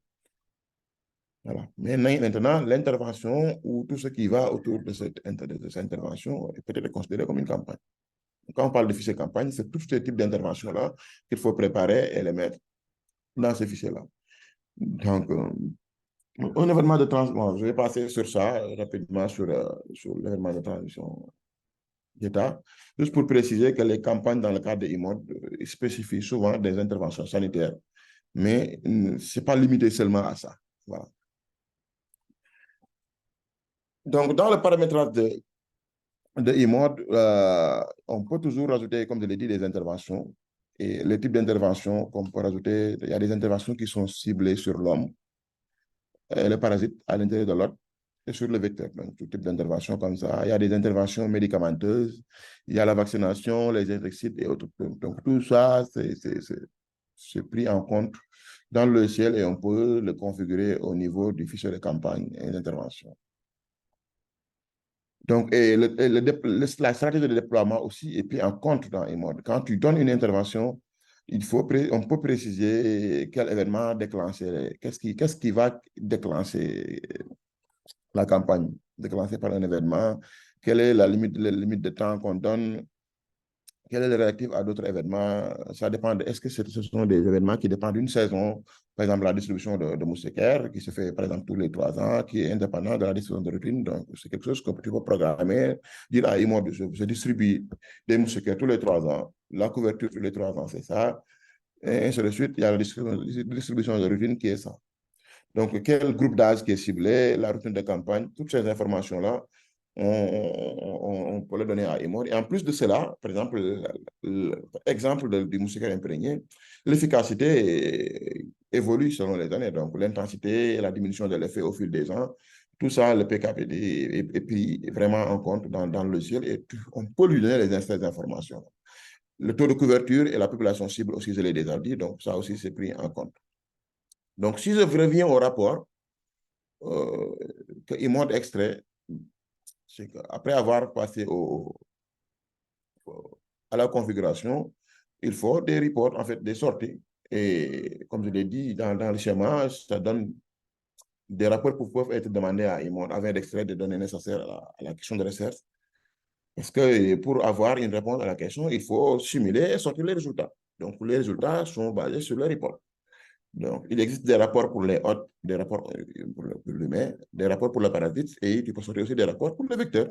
Voilà. Mais maintenant, l'intervention ou tout ce qui va autour de cette intervention est peut-être considéré comme une campagne. Quand on parle de fichier campagne, c'est tous ces types d'interventions-là qu'il faut préparer et les mettre dans ces fichiers-là. Donc, un événement de transition, je vais passer sur ça rapidement sur l'événement de transition d'État, juste pour préciser que les campagnes dans le cadre de IMOD spécifient souvent des interventions sanitaires, mais ce n'est pas limité seulement à ça. Voilà. Donc, dans le paramétrage de IMOD, on peut toujours rajouter, comme je l'ai dit, des interventions. Et les types d'interventions qu'on peut rajouter, il y a des interventions qui sont ciblées sur l'homme, les parasites à l'intérieur de l'autre et sur le vecteur. Donc, tout type d'intervention comme ça. Il y a des interventions médicamenteuses, il y a la vaccination, les insecticides et autres. Donc, tout ça, c'est pris en compte dans le logiciel et on peut le configurer au niveau du fichier de campagne et d'intervention. Donc, la stratégie de déploiement aussi est prise en compte dans InMode. Quand tu donnes une intervention, on peut préciser quel événement déclencher, qu'est-ce qui va déclencher la campagne, déclenchée par un événement, quelle est la limite de temps qu'on donne, quel est le réactif à d'autres événements. Ça dépend est-ce que ce sont des événements qui dépendent d'une saison, par exemple la distribution de moustiquaires qui se fait par exemple tous les 3 ans, qui est indépendant de la distribution de routine. Donc, c'est quelque chose que tu peux programmer, dire à IMOD, je distribue des moustiquaires tous les 3 ans, la couverture tous les 3 ans, c'est ça. Et ainsi de suite, il y a la distribution de routine qui est ça. Donc, quel groupe d'âge qui est ciblé, la routine de campagne, toutes ces informations-là, on peut les donner à IMOD. Et en plus de cela, par exemple, l'exemple du moustiquaire imprégné, l'efficacité évolue selon les années. Donc, l'intensité et la diminution de l'effet au fil des ans, tout ça, le PKPD est pris vraiment en compte dans le logiciel et on peut lui donner les informations. Le taux de couverture et la population cible aussi, je l'ai déjà dit, donc ça aussi, c'est pris en compte. Donc, si je reviens au rapport que IMOD extrait, c'est qu'après avoir passé à la configuration, il faut des reports, en fait, des sorties. Et comme je l'ai dit, dans le schéma, ça donne des rapports qui peuvent être demandés à IMOD afin d'extraire des données nécessaires à la question de recherche. Parce que pour avoir une réponse à la question, il faut simuler et sortir les résultats. Donc, les résultats sont basés sur les reports. Donc, il existe des rapports pour les hôtes, des rapports pour l'humain, des rapports pour le parasite et tu peux sortir aussi des rapports pour le vecteur.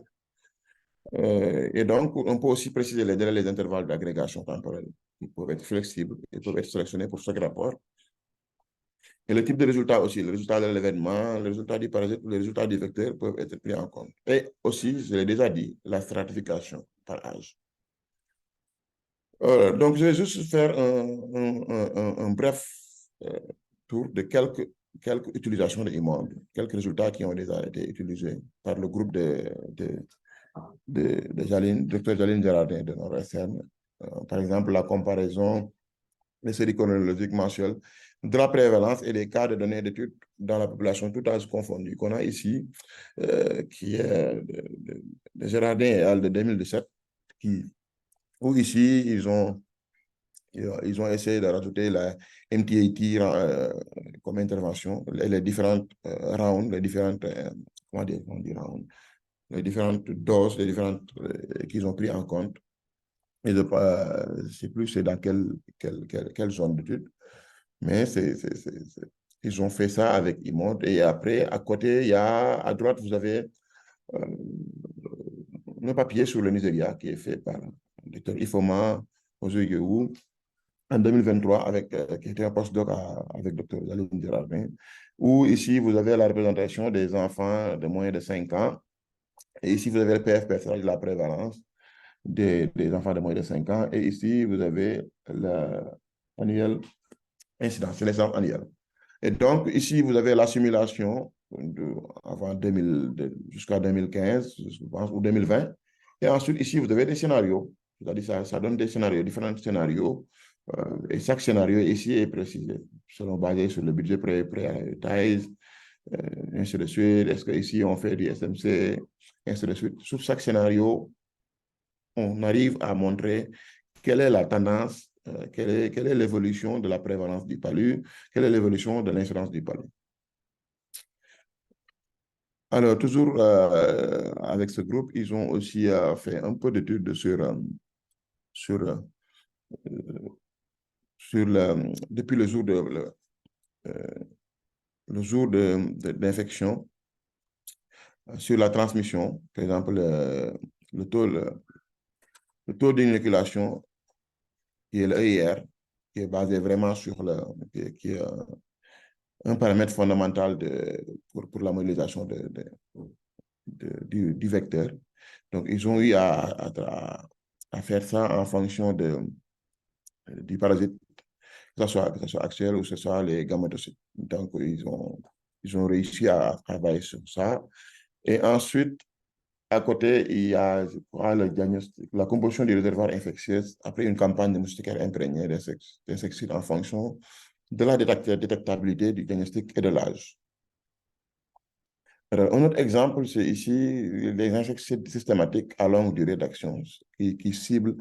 Et donc, on peut aussi préciser les délais, les intervalles d'agrégation temporelle. Ils peuvent être flexibles, ils peuvent être sélectionnés pour chaque rapport. Et le type de résultat aussi, le résultat de l'événement, le résultat du parasite, le résultat du vecteur peuvent être pris en compte. Et aussi, je l'ai déjà dit, la stratification par âge. Donc, je vais juste faire un bref tour de quelques utilisations de IMOD, quelques résultats qui ont déjà été utilisés par le groupe de Dr Jaline Gérardin de Nord-Esterne. Par exemple, la comparaison des séries chronologiques mensuelles de la prévalence et des cas de données d'études dans la population, tout âge confondu, qu'on a ici, qui est de Gérardin et al. De 2017, où ici, ils ont Ils ont essayé de rajouter la MTAT comme intervention, les différentes rounds, les différentes, comment dire rounds, les différentes doses, les différentes qu'ils ont pris en compte. Et je ne sais plus c'est dans quelle zone d'étude, mais ils ont fait ça avec IMOD. Et après, à côté, à droite, vous avez euh, un papier sur le Nigeria qui est fait par le docteur Ifoma Ozoyewu en 2023, qui était un postdoc avec Dr. Zaline Girardin, où ici, vous avez la représentation des enfants de moins de 5 ans. Et ici, vous avez le PFP, c'est la prévalence des enfants de moins de 5 ans. Et ici, vous avez l'annuel incidence, c'est l'incidence annuelle. Et donc, ici, vous avez la simulation avant jusqu'à 2015, je pense, ou 2020. Et ensuite, ici, vous avez des scénarios. C'est-à-dire, ça donne des scénarios, différents scénarios. Et chaque scénario ici est précisé, selon basé sur le budget pré-taille, ainsi de suite. Est-ce qu'ici, on fait du SMC, ainsi de suite. Sur chaque scénario, on arrive à montrer quelle est la tendance, quelle est l'évolution de la prévalence du palu, quelle est l'évolution de l'incidence du palu. Alors, toujours avec ce groupe, ils ont aussi fait un peu d'études sur, depuis le jour d'infection, sur la transmission, par exemple, le taux d'inoculation, qui est le EIR, qui est basé vraiment sur qui est un paramètre fondamental pour la modélisation du vecteur. Donc, ils ont eu à faire ça en fonction du parasite, que ce soit actuel ou que ce soit les gamètocytes. Donc, ils ont réussi à travailler sur ça. Et ensuite, à côté, il y a le diagnostic, la composition des réservoirs infectieux après une campagne de moustiquaires imprégnée d'insecticides en fonction de la détectabilité du diagnostic et de l'âge. Un autre exemple, c'est ici les insecticides systématiques à longue durée d'action qui ciblent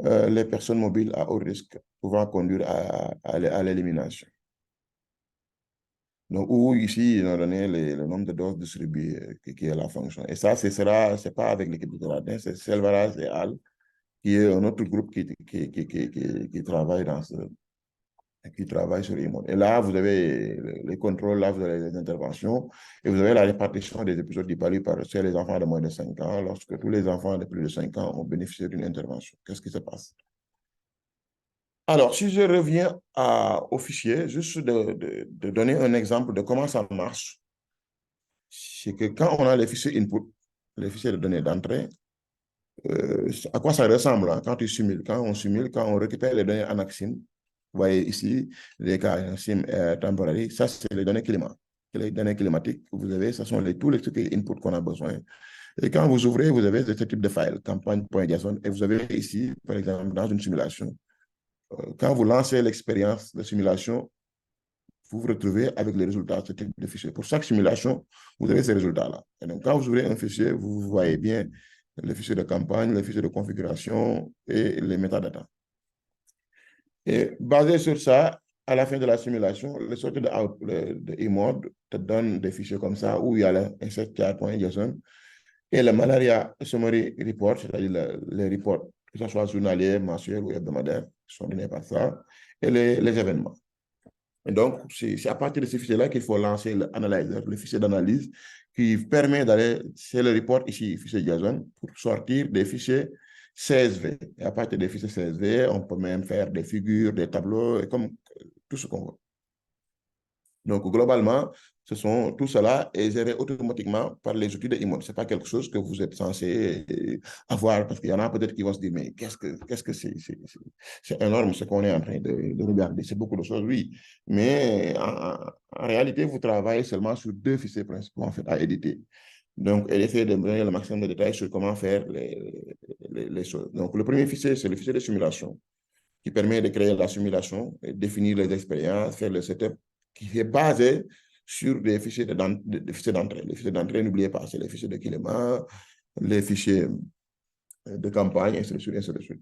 les personnes mobiles à haut risque pouvant conduire à l'élimination. Donc, où ici, ils ont donné le nombre de doses distribuées qui est la fonction. Et ça, c'est pas avec l'équipe de Gradin, c'est Selvaras et Al, qui est un autre groupe qui travaille qui travaille sur IMOD. Et là, vous avez les contrôles, là, vous avez les interventions, et vous avez la répartition des épisodes d'Ipali chez les enfants de moins de 5 ans, lorsque tous les enfants de plus de 5 ans ont bénéficié d'une intervention. Qu'est-ce qui se passe? Alors, si je reviens au fichier, juste de donner un exemple de comment ça marche, c'est que quand on a les fichiers input, les fichiers de données d'entrée, à quoi ça ressemble hein, quand on simule, quand on récupère les données Anaxim, vous voyez ici, les cas Anaxim temporary, ça c'est les données climat. Les données climatiques que vous avez, ce sont tous les trucs input qu'on a besoin. Et quand vous ouvrez, vous avez ce type de file, campagne.json, et vous avez ici, par exemple, dans une simulation, quand vous lancez l'expérience de simulation, vous vous retrouvez avec les résultats de ce type de fichier. Pour chaque simulation, vous avez ces résultats-là. Et donc, quand vous ouvrez un fichier, vous voyez bien les fichiers de campagne, les fichiers de configuration et les métadatas. Et basé sur ça, à la fin de la simulation, le sortie de eMode te donne des fichiers comme ça où il y a l'insect.json et le malaria summary report, c'est-à-dire les reports, que ce soit journaliers, mensuels ou hebdomadaires, qui sont donnés par ça, et les événements. Et donc, c'est à partir de ces fichiers-là qu'il faut lancer l'analyzer, le fichier d'analyse, qui permet d'aller, c'est le report ici, fichier JSON, pour sortir des fichiers CSV. Et à partir des fichiers CSV, on peut même faire des figures, des tableaux, et comme tout ce qu'on veut. Donc, globalement, tout cela est géré automatiquement par les outils de IMOD. Ce n'est pas quelque chose que vous êtes censé avoir, parce qu'il y en a peut-être qui vont se dire, mais qu'est-ce que c'est énorme ce qu'on est en train de regarder. C'est beaucoup de choses, oui. Mais en réalité, vous travaillez seulement sur 2 fichiers principaux, en fait, à éditer. Donc, elle essaie de donner le maximum de détails sur comment faire les choses. Donc, le premier fichier, c'est le fichier de simulation, qui permet de créer la simulation, définir les expériences, faire le setup, qui est basé sur des fichiers d'entrée. Les fichiers d'entrée, n'oubliez pas, c'est les fichiers de Kilema, les fichiers de campagne, ainsi de suite, ainsi de suite.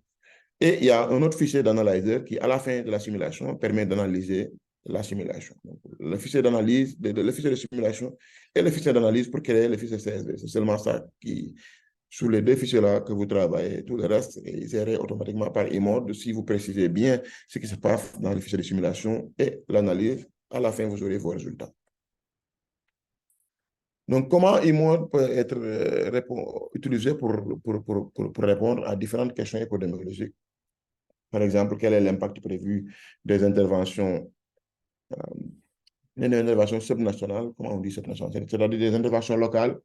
Et il y a un autre fichier d'analyzer qui, à la fin de la simulation, permet d'analyser la simulation. Donc, le fichier d'analyse, le fichier de simulation et le fichier d'analyse pour créer le fichier CSV. C'est seulement ça qui, sur les deux fichiers-là que vous travaillez. Tout le reste est géré automatiquement par eMode. Si vous précisez bien ce qui se passe dans le fichier de simulation et l'analyse, à la fin, vous aurez vos résultats. Donc, comment eMode peut être utilisé pour répondre à différentes questions épidémiologiques? Par exemple, quel est l'impact prévu des interventions, subnationales, comment on dit subnationales, c'est-à-dire des interventions locales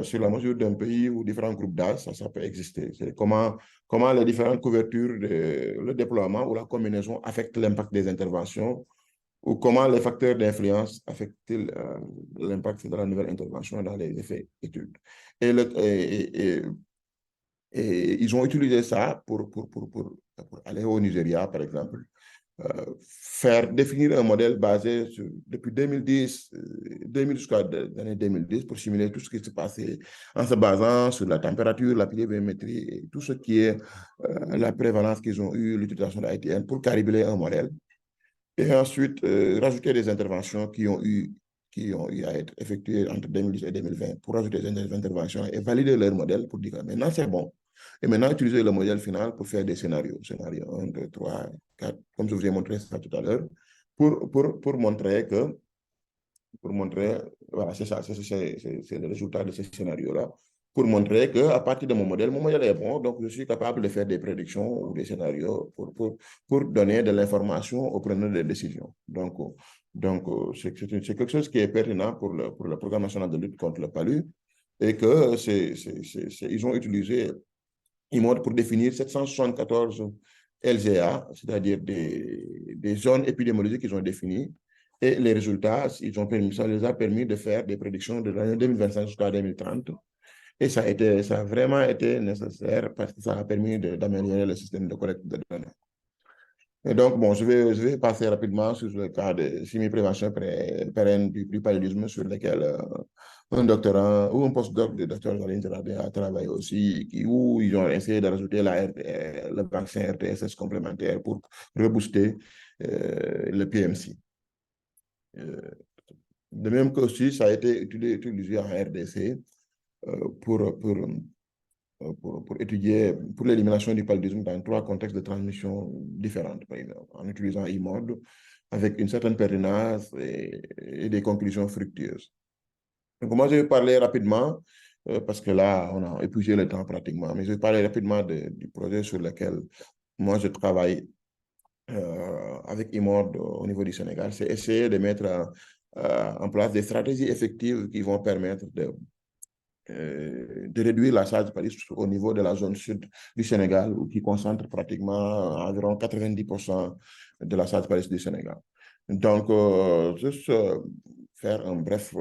sur la mesure d'un pays ou différents groupes d'âge, ça peut exister. C'est comment les différentes couvertures, le déploiement ou la combinaison affectent l'impact des interventions ou comment les facteurs d'influence affectent l'impact de la nouvelle intervention dans les effets études. Et ils ont utilisé ça pour aller au Nigeria, par exemple, définir un modèle basé depuis 2010, 2000 jusqu'à l'année 2010 pour simuler tout ce qui se passait en se basant sur la température, la pluviométrie et tout ce qui est la prévalence qu'ils ont eu, l'utilisation de l'ITN pour calibrer un modèle. Et ensuite, rajouter des interventions qui ont eu à être effectuées entre 2010 et 2020 pour rajouter des interventions et valider leur modèle pour dire que maintenant c'est bon. Et maintenant, utiliser le modèle final pour faire des scénarios. Scénario 1, 2, 3, 4, comme je vous ai montré ça tout à l'heure, pour montrer que, voilà, c'est ça, c'est le résultat de ce scénario-là, pour montrer qu'à partir de mon modèle est bon, donc je suis capable de faire des prédictions ou des scénarios pour donner de l'information aux preneurs de décision. Donc c'est quelque chose qui est pertinent pour le Programme national de lutte contre le palu et que ils ont utilisé eMode pour définir 774 LGA, c'est-à-dire des zones épidémiologiques qu'ils ont définies. Et les résultats, ça les a permis de faire des prédictions de l'année 2025 jusqu'à 2030. Et ça a vraiment été nécessaire parce que ça a permis d'améliorer le système de collecte de données. Et donc, bon, je vais passer rapidement sur le cas de chimie-prévention pérenne du paludisme sur lequel un doctorant ou un postdoc de Dr. Zaline Jardin a travaillé aussi, où ils ont essayé de rajouter le vaccin RTSS complémentaire pour rebooster le PMC. De même que aussi, ça a été utilisé en RDC pour étudier pour l'élimination du paludisme dans 3 contextes de transmission différentes, par exemple, en utilisant eMode avec une certaine pertinence et des conclusions fructueuses. Donc, moi, je vais parler rapidement, parce que là, on a épuisé le temps pratiquement, mais je vais parler rapidement du projet sur lequel moi, je travaille avec eMode au niveau du Sénégal. C'est essayer de mettre en place des stratégies effectives qui vont permettre de réduire la charge paludisme au niveau de la zone sud du Sénégal, qui concentre pratiquement environ 90% de la charge paludisme du Sénégal. Donc, juste faire un bref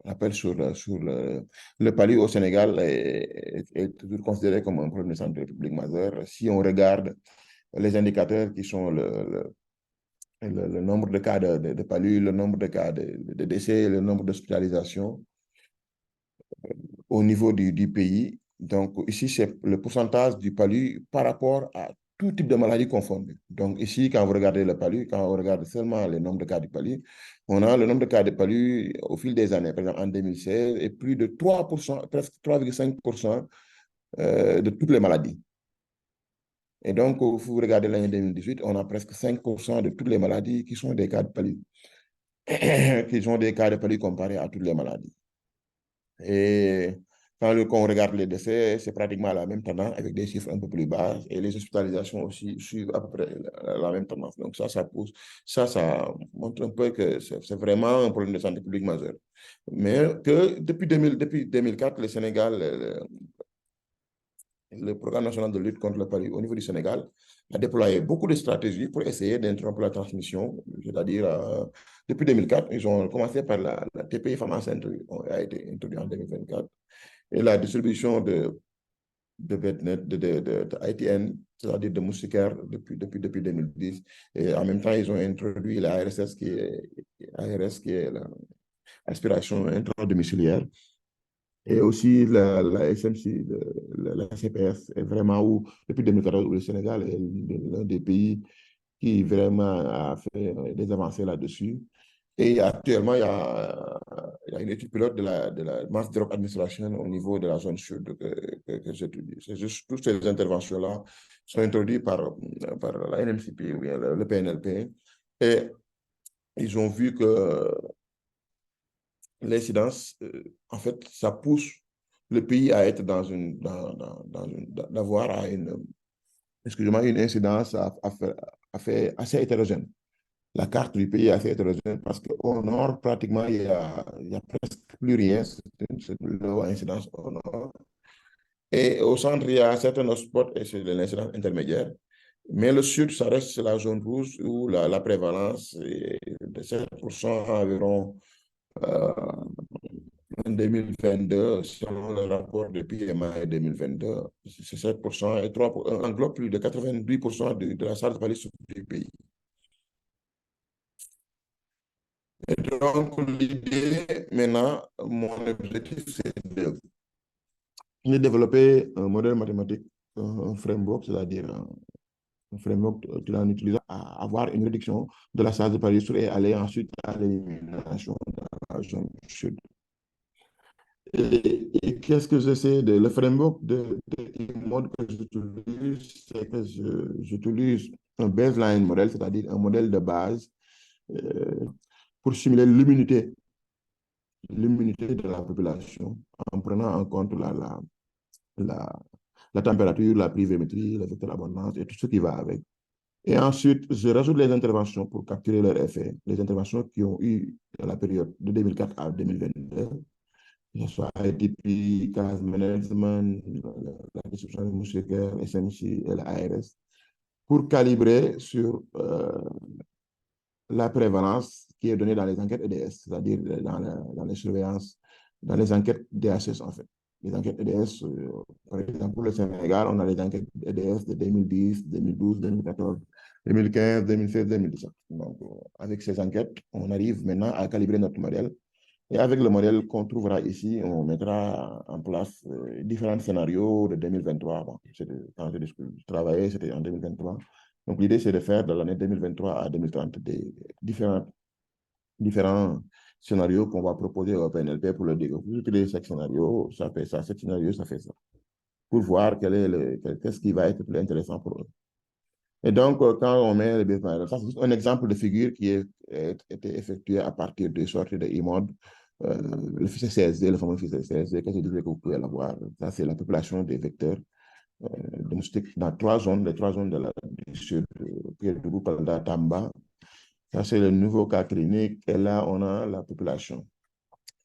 rappel sur le palu au Sénégal est toujours considéré comme un problème de santé publique majeur. Si on regarde les indicateurs qui sont le nombre de cas de palu, le nombre de cas de décès, le nombre d'hospitalisations, au niveau du pays. Donc, ici, c'est le pourcentage du palu par rapport à tout type de maladie confondue. Donc, ici, quand vous regardez le palu, quand on regarde seulement le nombre de cas de palu, on a le nombre de cas de palu au fil des années. Par exemple, en 2016, et plus de 3%, presque 3,5% de toutes les maladies. Et donc, vous regardez l'année 2018, on a presque 5% de toutes les maladies qui sont des cas de palu, qui sont des cas de palu comparés à toutes les maladies. Et quand on regarde les décès, c'est pratiquement la même tendance avec des chiffres un peu plus bas. Et les hospitalisations aussi suivent à peu près la même tendance. Donc ça montre un peu que c'est vraiment un problème de santé publique majeur. Mais que depuis 2004, le Sénégal, le Programme national de lutte contre le palu au niveau du Sénégal a déployé beaucoup de stratégies pour essayer d'interrompre la transmission. C'est-à-dire, depuis 2004, ils ont commencé par la TPI Pharmacentre, qui a été introduite en 2024, et la distribution de ITN, c'est-à-dire de moustiquaires, depuis 2010. Et en même temps, ils ont introduit la ARS, qui est l'aspiration intradomiciliaire. Et aussi la SMC, la CPS, est vraiment où, depuis 2014, où le Sénégal est l'un des pays qui vraiment a fait des avancées là-dessus. Et actuellement, il y a une étude pilote de la Mass Drug Administration au niveau de la zone sud que j'étudie. C'est juste toutes ces interventions-là sont introduites par la NMCP ou bien le PNLP. Et ils ont vu que l'incidence, en fait, ça pousse le pays à être d'avoir excusez-moi, une incidence assez hétérogène. La carte du pays est assez hétérogène parce qu'au nord, pratiquement, il y a presque plus rien. C'est une low incidence au nord. Et au centre, il y a certains hotspots et c'est de l'incidence intermédiaire. Mais le sud, ça reste la zone rouge où la prévalence est de 7% environ euh, en 2022, selon le rapport de PMI 2022. C'est 7% et 3%, englobe plus de 98% de la charge valide du pays. Et donc, l'idée, maintenant, mon objectif, c'est de développer un modèle mathématique, un framework, c'est-à-dire un framework en utilisant à avoir une réduction de la charge de Paris et aller ensuite à l'élimination de la zone sud. Et qu'est-ce que j'essaie le framework de mode que j'utilise, c'est que j'utilise un baseline modèle, c'est-à-dire un modèle de base euh, pour simuler l'immunité de la population en prenant en compte la, la température, la pluviométrie, les vecteurs d'abondance et tout ce qui va avec. Et ensuite, je rajoute les interventions pour capturer leur effet, les interventions qui ont eu dans la période de 2004 à 2022, que ce soit ITP, Gas Management, la distribution de musculaire, SMC et la ARS, pour calibrer sur la prévalence qui est donnée dans les enquêtes EDS, c'est-à-dire dans les surveillances, dans les enquêtes DHS en fait. Les enquêtes EDS, par exemple, pour le Sénégal, on a les enquêtes EDS de 2010, 2012, 2014, 2015, 2016, 2017. Donc, avec ces enquêtes, on arrive maintenant à calibrer notre modèle. Et avec le modèle qu'on trouvera ici, on mettra en place différents scénarios de 2023. Bon, quand je travaillais, c'était en 2023. Donc, l'idée, c'est de faire de l'année 2023 à 2030 des différents scénarios qu'on va proposer au PNLP pour le dire. Vous utilisez chaque scénario, ça fait ça, cet scénario, ça fait ça. Pour voir qu'est-ce qui va être plus intéressant pour eux. Et donc, quand on met le business, ça, c'est un exemple de figure qui a été effectué à partir de sorties de e-mode. Le fichier CSV, le fameux fichier CSV, que je disais que vous pouvez l'avoir. Ça, c'est la population des vecteurs de moustiques dans les trois zones du sud, Kédougou, Kolda, Tamba. Ça, c'est le nouveau cas clinique. Et là, on a la population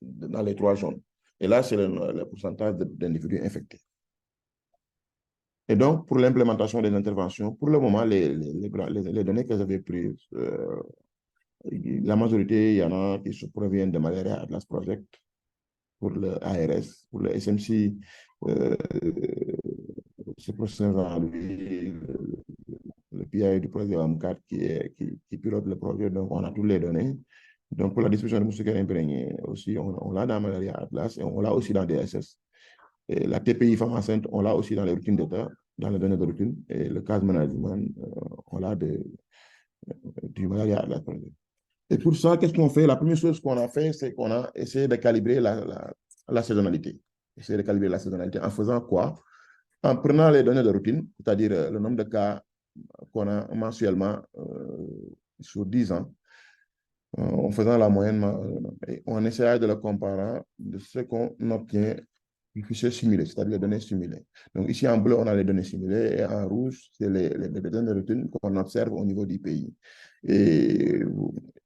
dans les trois zones. Et là, c'est le pourcentage d'individus infectés. Et donc, pour l'implémentation des interventions, pour le moment, les données que j'avais prises, la majorité, il y en a qui proviennent de Malaria Atlas Project pour le ARS, pour le SMC, c'est professeur Jean-Louis, le PI du projet AM4 qui pilote le projet, donc on a toutes les données. Donc, pour la distribution de moustiquaires imprégnés aussi, on l'a dans Malaria Atlas et on l'a aussi dans DSS. Et la TPI femme enceinte, on l'a aussi dans les routines d'État, dans les données de routine. Et le cas management, on l'a du Malaria Atlas. Et pour ça, qu'est-ce qu'on fait? La première chose qu'on a fait, c'est qu'on a essayé de calibrer la saisonnalité. Essayer de calibrer la saisonnalité en faisant quoi? En prenant les données de routine, c'est-à-dire le nombre de cas qu'on a mensuellement sur 10 ans, en faisant la moyenne, on essayait de le comparer de ce qu'on obtient du fichier simulé, c'est-à-dire les données simulées. Donc ici en bleu, on a les données simulées et en rouge, c'est les données de routine qu'on observe au niveau du pays. Et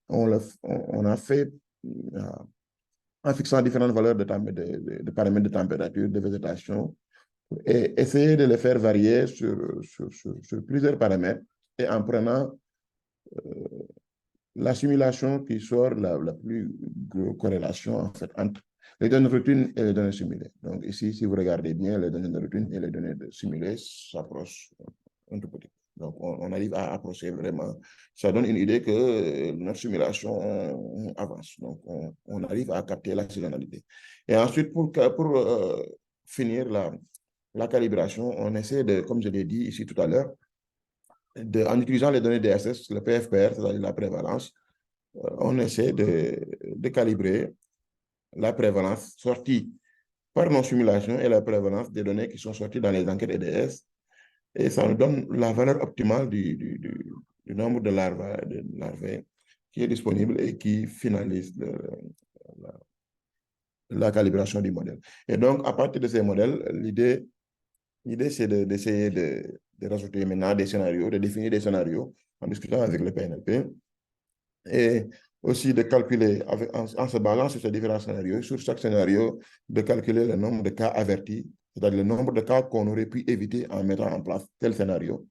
on a fait en fixant différentes valeurs de paramètres de température, de végétation, et essayer de les faire varier sur plusieurs paramètres et en prenant la simulation qui sort la plus grosse corrélation en fait, entre les données de routine et les données simulées. Donc ici, si vous regardez bien, les données de routine et les données simulées s'approchent un tout petit peu. Donc, on arrive à approcher vraiment. Ça donne une idée que notre simulation avance. Donc, on arrive à capter la saisonnalité. Et ensuite, pour finir la calibration, on essaie de, comme je l'ai dit ici tout à l'heure, en utilisant les données DSS, le PFPR, c'est-à-dire la prévalence, on essaie de calibrer la prévalence sortie par nos simulations et la prévalence des données qui sont sorties dans les enquêtes EDS. Et ça nous donne la valeur optimale du nombre de larvae qui est disponible et qui finalise la calibration du modèle. Et donc, à partir de ces modèles, l'idée c'est d'essayer de rajouter maintenant des scénarios, de définir des scénarios en discutant avec le PNLP et aussi de calculer en se basant sur ces différents scénarios, sur chaque scénario, de calculer le nombre de cas avertis, c'est-à-dire le nombre de cas qu'on aurait pu éviter en mettant en place tel scénario.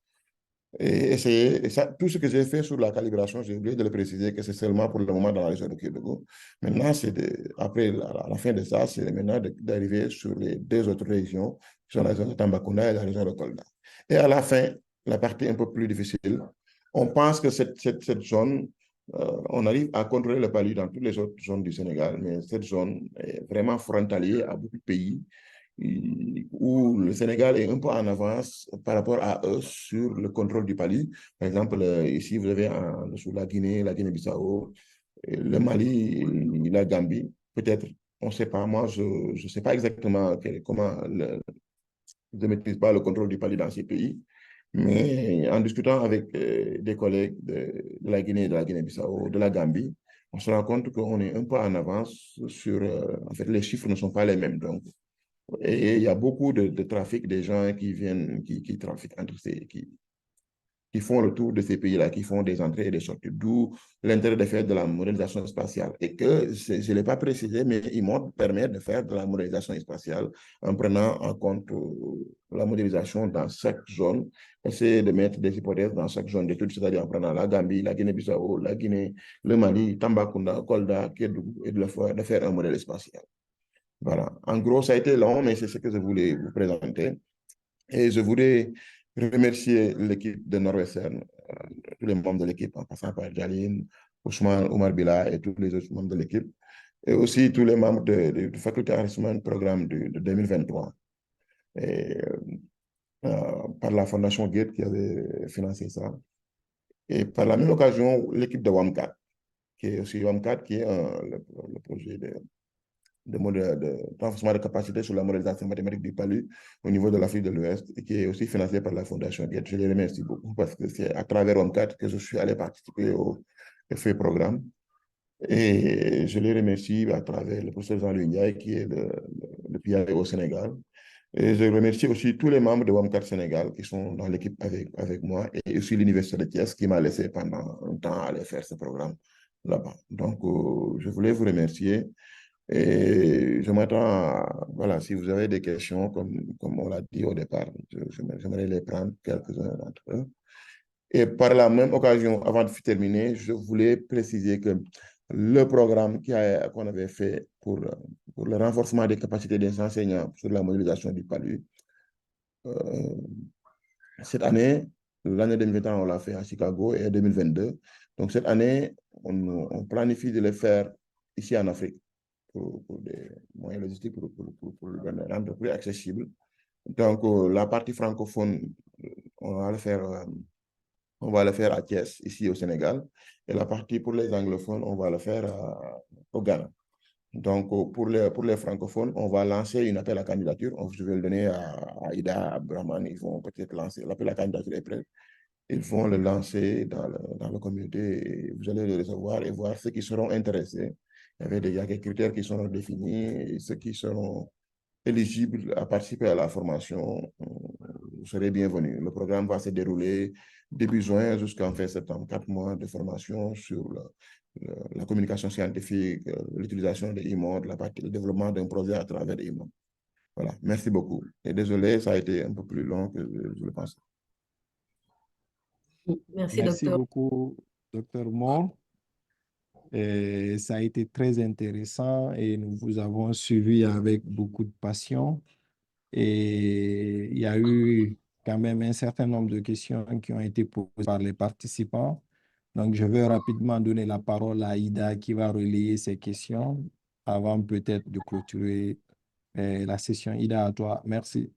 Et essayer, et ça, tout ce que j'ai fait sur la calibration, j'ai oublié de le préciser que c'est seulement pour le moment dans la région de Kédougou. Maintenant, après la fin de ça, c'est maintenant d'arriver sur les deux autres régions, qui sont la région de Tambacounda et la région de Kolda. Et à la fin, la partie un peu plus difficile, on pense que cette zone, on arrive à contrôler le palu dans toutes les autres zones du Sénégal, mais cette zone est vraiment frontalière à beaucoup de pays où le Sénégal est un peu en avance par rapport à eux sur le contrôle du palu. Par exemple, ici, vous avez sur la Guinée-Bissau, le Mali, la Gambie, peut-être, on ne sait pas. Moi, je ne sais pas exactement comment je ne maîtrise pas le contrôle du palu dans ces pays. Mais en discutant avec des collègues de la Guinée, de la Guinée-Bissau, de la Gambie, on se rend compte qu'on est un peu en avance sur... en fait, les chiffres ne sont pas les mêmes. Donc, et il y a beaucoup de trafic, des gens qui viennent, qui trafiquent entre qui font le tour de ces pays-là, qui font des entrées et des sorties, d'où l'intérêt de faire de la modélisation spatiale. Et que, je ne l'ai pas précisé, mais IMOD permet de faire de la modélisation spatiale en prenant en compte la modélisation dans chaque zone, essayer de mettre des hypothèses dans chaque zone d'étude, c'est-à-dire en prenant la Gambie, la Guinée-Bissau, la Guinée, le Mali, Tambacounda, Kolda, Kédougou, et de faire un modèle spatial. Voilà. En gros, ça a été long, mais c'est ce que je voulais vous présenter. Et je voudrais remercier l'équipe de Norwestern, tous les membres de l'équipe, en passant par Jaline, Ousmane, Omar Bila et tous les autres membres de l'équipe. Et aussi tous les membres de faculté enrichissement programme de 2023. Et, par la Fondation Gate qui avait financé ça. Et par la même occasion, l'équipe de WAMCAT, qui est aussi WAMCAT, qui est le projet de renforcement de capacité sur la modélisation mathématique du palu au niveau de l'Afrique de l'Ouest et qui est aussi financé par la Fondation Gates. Je les remercie beaucoup parce que c'est à travers OMCAT que je suis allé participer au FE programme. Et je les remercie à travers le professeur Jean-Louis Ndiaye qui est le PI au Sénégal. Et je remercie aussi tous les membres de WAMCAT Sénégal qui sont dans l'équipe avec moi et aussi l'Université de Thiès qui m'a laissé pendant un temps aller faire ce programme là-bas. Donc, je voulais vous remercier. Et je m'attends à, voilà, si vous avez des questions, comme on l'a dit au départ, j'aimerais les prendre, quelques-uns d'entre eux. Et par la même occasion, avant de terminer, je voulais préciser que le programme qu'on avait fait pour le renforcement des capacités des enseignants sur la modélisation du palu, euh, cette année, l'année 2021, on l'a fait à Chicago et 2022. Donc cette année, on planifie de le faire ici en Afrique pour des moyens logistiques pour le rendre plus accessible. Donc, la partie francophone, on va le faire, on va le faire à Thiès, ici au Sénégal. Et la partie pour les anglophones, on va le faire au Ghana. Donc, pour les francophones, on va lancer une appel à candidature. Je vais le donner à Ida, à Brahman. Ils vont peut-être lancer l'appel à candidature est prêt. Ils vont le lancer dans la communauté et vous allez le recevoir et voir ceux qui seront intéressés. Il y avait déjà quelques critères qui seront définis et ceux qui seront éligibles à participer à la formation, vous serez bienvenus. Le programme va se dérouler début juin jusqu'en fin septembre, 4 mois de formation sur la communication scientifique, l'utilisation des IMOD, le développement d'un projet à travers les IMOD. Voilà, merci beaucoup. Et désolé, ça a été un peu plus long que je le pensais. Merci, Merci docteur. beaucoup, docteur Moore. Et ça a été très intéressant et nous vous avons suivi avec beaucoup de passion. Et il y a eu quand même un certain nombre de questions qui ont été posées par les participants. Donc, je vais rapidement donner la parole à Ida qui va relayer ces questions avant peut-être de clôturer la session. Ida, à toi. Merci.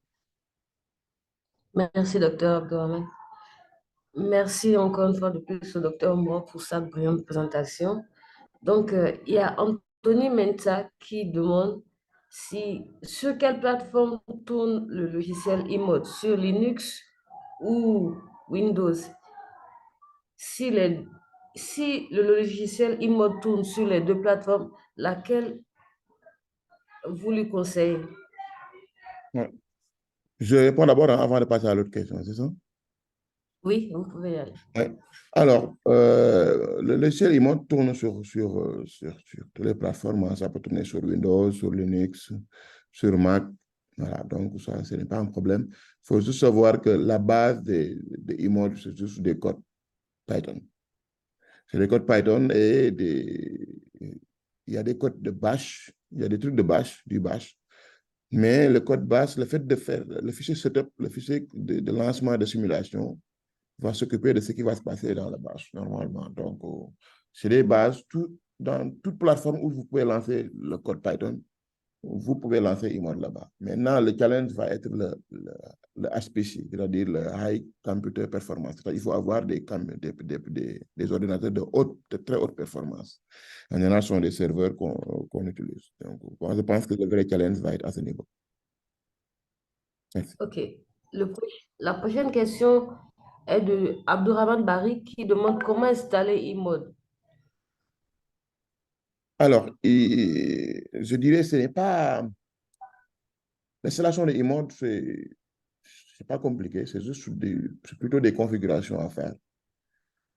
Merci, docteur Abdourahmane. Merci encore une fois de plus au docteur Mo pour sa brillante présentation. Donc, il y a Anthony Menta qui demande sur quelle plateforme tourne le logiciel eMode, sur Linux ou Windows. Si, si le logiciel eMode tourne sur les deux plateformes, laquelle vous lui conseillez? Ouais. Je réponds d'abord avant de passer à l'autre question, c'est ça? Oui, vous pouvez y aller. Ouais. Alors, le logiciel Imode tourne sur toutes les plateformes, hein. Ça peut tourner sur Windows, sur Linux, sur Mac. Voilà, donc ça, ce n'est pas un problème. Il faut juste savoir que la base de Imode, c'est juste des codes Python. C'est des codes Python et il y a des codes de Bash, il y a des trucs de Bash, du Bash. Mais le code Bash, le fait de faire le fichier setup, le fichier de lancement de simulation, va s'occuper de ce qui va se passer dans la base, normalement. Donc, c'est des bases. Dans toute plateforme où vous pouvez lancer le code Python, vous pouvez lancer Imode là-bas. Maintenant, le challenge va être le HPC, c'est-à-dire le High Computer Performance. Il faut avoir des ordinateurs de très haute performance. En général, ce sont des serveurs qu'on utilise. Donc, je pense que le vrai challenge va être à ce niveau. Merci. OK. La prochaine question est de Abdourahmane Bari qui demande comment installer eMode. Alors, je dirais, ce n'est pas l'installation de Imode, c'est pas compliqué, c'est plutôt des configurations à faire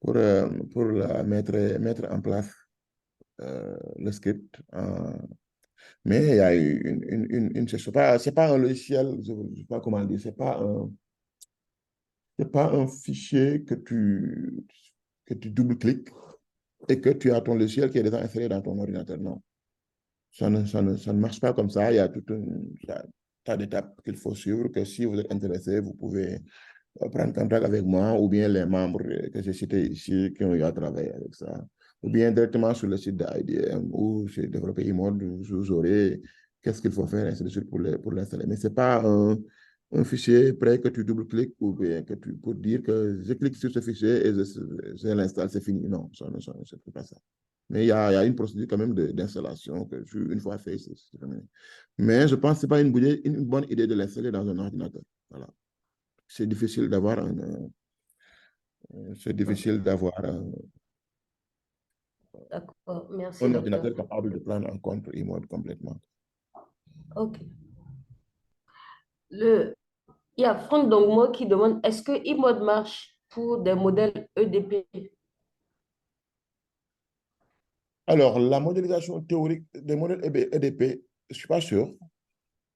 pour mettre en place le script. Mais il y a c'est pas un logiciel, je ne sais pas comment dire, c'est pas un fichier que tu double-cliques et que tu as ton logiciel qui est déjà installé dans ton ordinateur. Non. Ça ne marche pas comme ça. Il y a tout un tas d'étapes qu'il faut suivre, que si vous êtes intéressé, vous pouvez prendre contact avec moi ou bien les membres que j'ai cités ici qui ont eu à travailler avec ça. Ou bien directement sur le site de IDM où j'ai développé eMode, vous aurez qu'est-ce qu'il faut faire, ainsi de suite pour l'installer. Mais ce n'est pas un fichier prêt que tu double-cliques ou bien pour dire que je clique sur ce fichier et je l'installe, c'est fini. Non, c'est pas ça. Mais il y a une procédure quand même d'installation que une fois fait, c'est terminé. Mais je pense que ce n'est pas une bonne idée de l'installer dans un ordinateur. Voilà. C'est difficile d'avoir D'accord, merci un docteur. ordinateur capable de prendre en compte eMode complètement. OK. Il y a Franck Dongmo qui demande est-ce que eMode marche pour des modèles EDP? Alors, la modélisation théorique des modèles EDP, je ne suis pas sûr.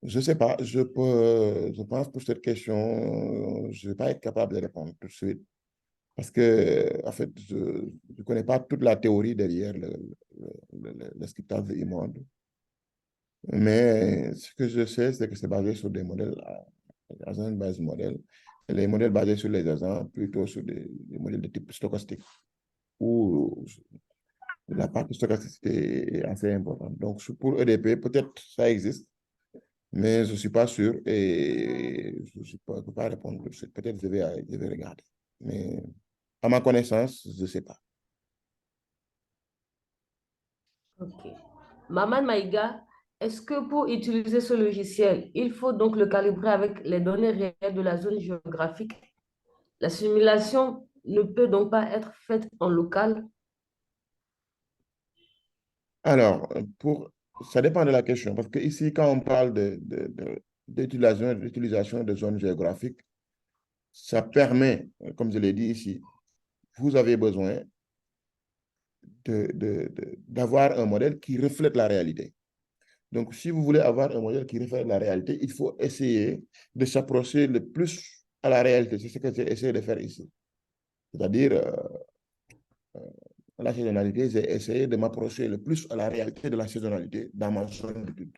Je ne sais pas. Je pense pour cette question, je ne vais pas être capable de répondre tout de suite. Parce que, en fait, je ne connais pas toute la théorie derrière le scriptage de eMode. Mais ce que je sais, c'est que c'est basé sur des modèles, agents base modèle. Et les modèles basés sur les agents, plutôt sur des modèles de type stochastique, où la partie stochastique est assez importante. Donc, pour EDP, peut-être ça existe, mais je ne suis pas sûr et je ne peux pas répondre tout de suite. Peut-être je vais regarder. Mais à ma connaissance, je ne sais pas. OK. Maman Maïga, est-ce que pour utiliser ce logiciel, il faut donc le calibrer avec les données réelles de la zone géographique? La simulation ne peut donc pas être faite en local? Alors, ça dépend de la question, parce que ici, quand on parle d'utilisation de zones géographiques, ça permet, comme je l'ai dit ici, vous avez besoin d'avoir un modèle qui reflète la réalité. Donc, si vous voulez avoir un modèle qui reflète la réalité, il faut essayer de s'approcher le plus à la réalité. C'est ce que j'ai essayé de faire ici. C'est-à-dire, la saisonnalité, j'ai essayé de m'approcher le plus à la réalité de la saisonnalité dans ma zone d'étude.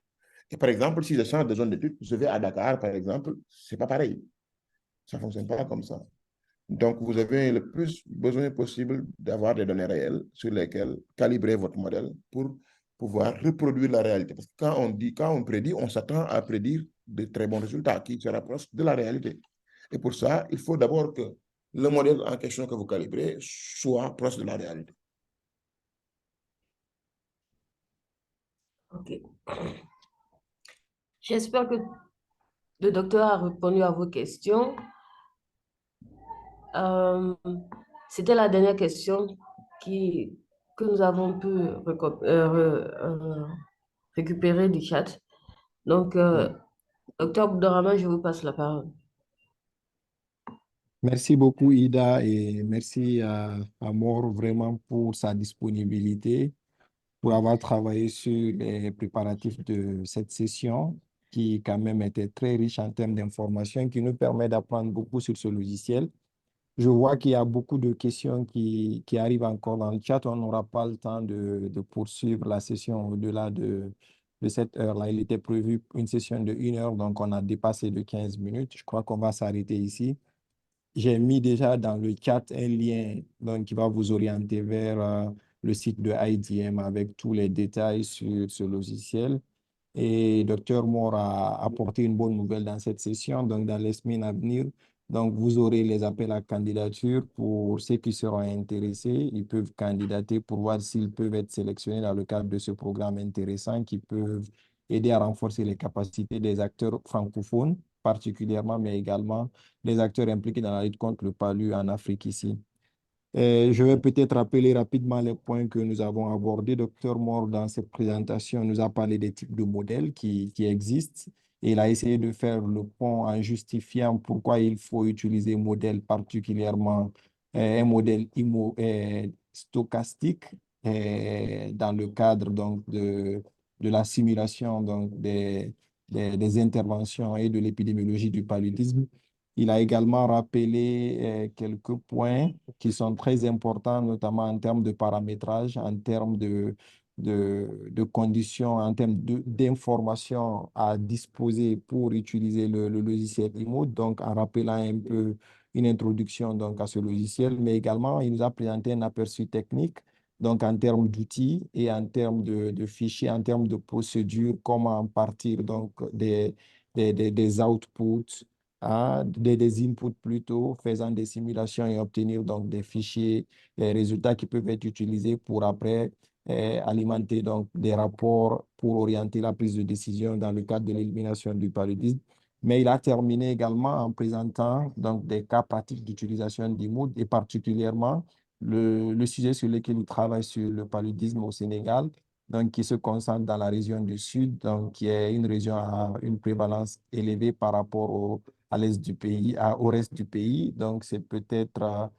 Et par exemple, si je change de zone d'étude, je vais à Dakar, par exemple, c'est pas pareil. Ça ne fonctionne pas comme ça. Donc, vous avez le plus besoin possible d'avoir des données réelles sur lesquelles calibrer votre modèle pour pouvoir reproduire la réalité. Parce que quand on prédit, on s'attend à prédire de très bons résultats qui se rapprochent de la réalité. Et pour ça, il faut d'abord que le modèle en question que vous calibrez soit proche de la réalité. OK. J'espère que le docteur a répondu à vos questions. C'était la dernière question que nous avons pu récupérer du chat. Donc, Oui. docteur Abdourahmane, je vous passe la parole. Merci beaucoup, Ida, et merci à Maur vraiment pour sa disponibilité, pour avoir travaillé sur les préparatifs de cette session qui quand même était très riche en termes d'informations, qui nous permet d'apprendre beaucoup sur ce logiciel. Je vois qu'il y a beaucoup de questions qui arrivent encore dans le chat. On n'aura pas le temps de poursuivre la session au-delà de cette heure-là. Il était prévu une session de 1 heure, donc on a dépassé de 15 minutes. Je crois qu'on va s'arrêter ici. J'ai mis déjà dans le chat un lien donc, qui va vous orienter vers le site de IDM avec tous les détails sur ce logiciel. Et Dr Moore a apporté une bonne nouvelle dans cette session. Donc, dans les semaines à venir, donc, vous aurez les appels à candidature pour ceux qui seront intéressés. Ils peuvent candidater pour voir s'ils peuvent être sélectionnés dans le cadre de ce programme intéressant qui peuvent aider à renforcer les capacités des acteurs francophones particulièrement, mais également les acteurs impliqués dans la lutte contre le palu en Afrique ici. Je vais peut-être rappeler rapidement les points que nous avons abordés. Docteur Moore, dans cette présentation, nous a parlé des types de modèles qui existent et il a essayé de faire le pont en justifiant pourquoi il faut utiliser un modèle particulièrement, un modèle stochastique dans le cadre donc, de la simulation donc, des interventions et de l'épidémiologie du paludisme. Il a également rappelé quelques points qui sont très importants, notamment en termes de paramétrage, en termes de conditions, en termes d'informations à disposer pour utiliser le logiciel IMO, donc en rappelant un peu une introduction donc, à ce logiciel, mais également il nous a présenté un aperçu technique, donc en termes d'outils et en termes de fichiers, en termes de procédures, comment partir donc des outputs des inputs plutôt, faisant des simulations et obtenir donc des fichiers, des résultats qui peuvent être utilisés pour après alimenter donc des rapports pour orienter la prise de décision dans le cadre de l'élimination du paludisme. Mais il a terminé également en présentant donc des cas pratiques d'utilisation d'IMOD et particulièrement le sujet sur lequel il travaille sur le paludisme au Sénégal, donc qui se concentre dans la région du Sud, donc qui est une région à une prévalence élevée par rapport à l'est du pays, au reste du pays. Donc, c'est peut-être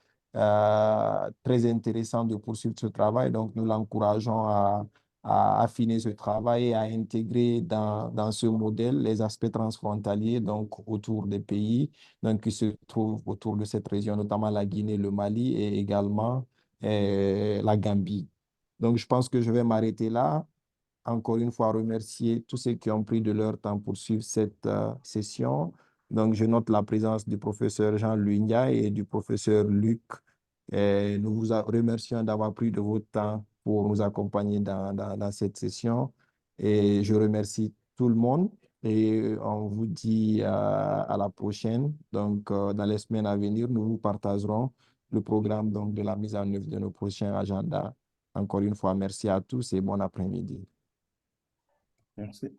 très intéressant de poursuivre ce travail. Donc, nous l'encourageons à affiner ce travail et à intégrer dans ce modèle les aspects transfrontaliers, donc autour des pays donc, qui se trouvent autour de cette région, notamment la Guinée, le Mali et également la Gambie. Donc, je pense que je vais m'arrêter là. Encore une fois, remercier tous ceux qui ont pris de leur temps pour suivre cette session. Donc, je note la présence du professeur Jean-Louis Ndiaye et du professeur Luc. Et nous vous remercions d'avoir pris de votre temps pour nous accompagner dans cette session. Et je remercie tout le monde et on vous dit à la prochaine. Donc, dans les semaines à venir, nous vous partagerons le programme donc, de la mise en œuvre de nos prochains agendas. Encore une fois, merci à tous et bon après-midi. Merci.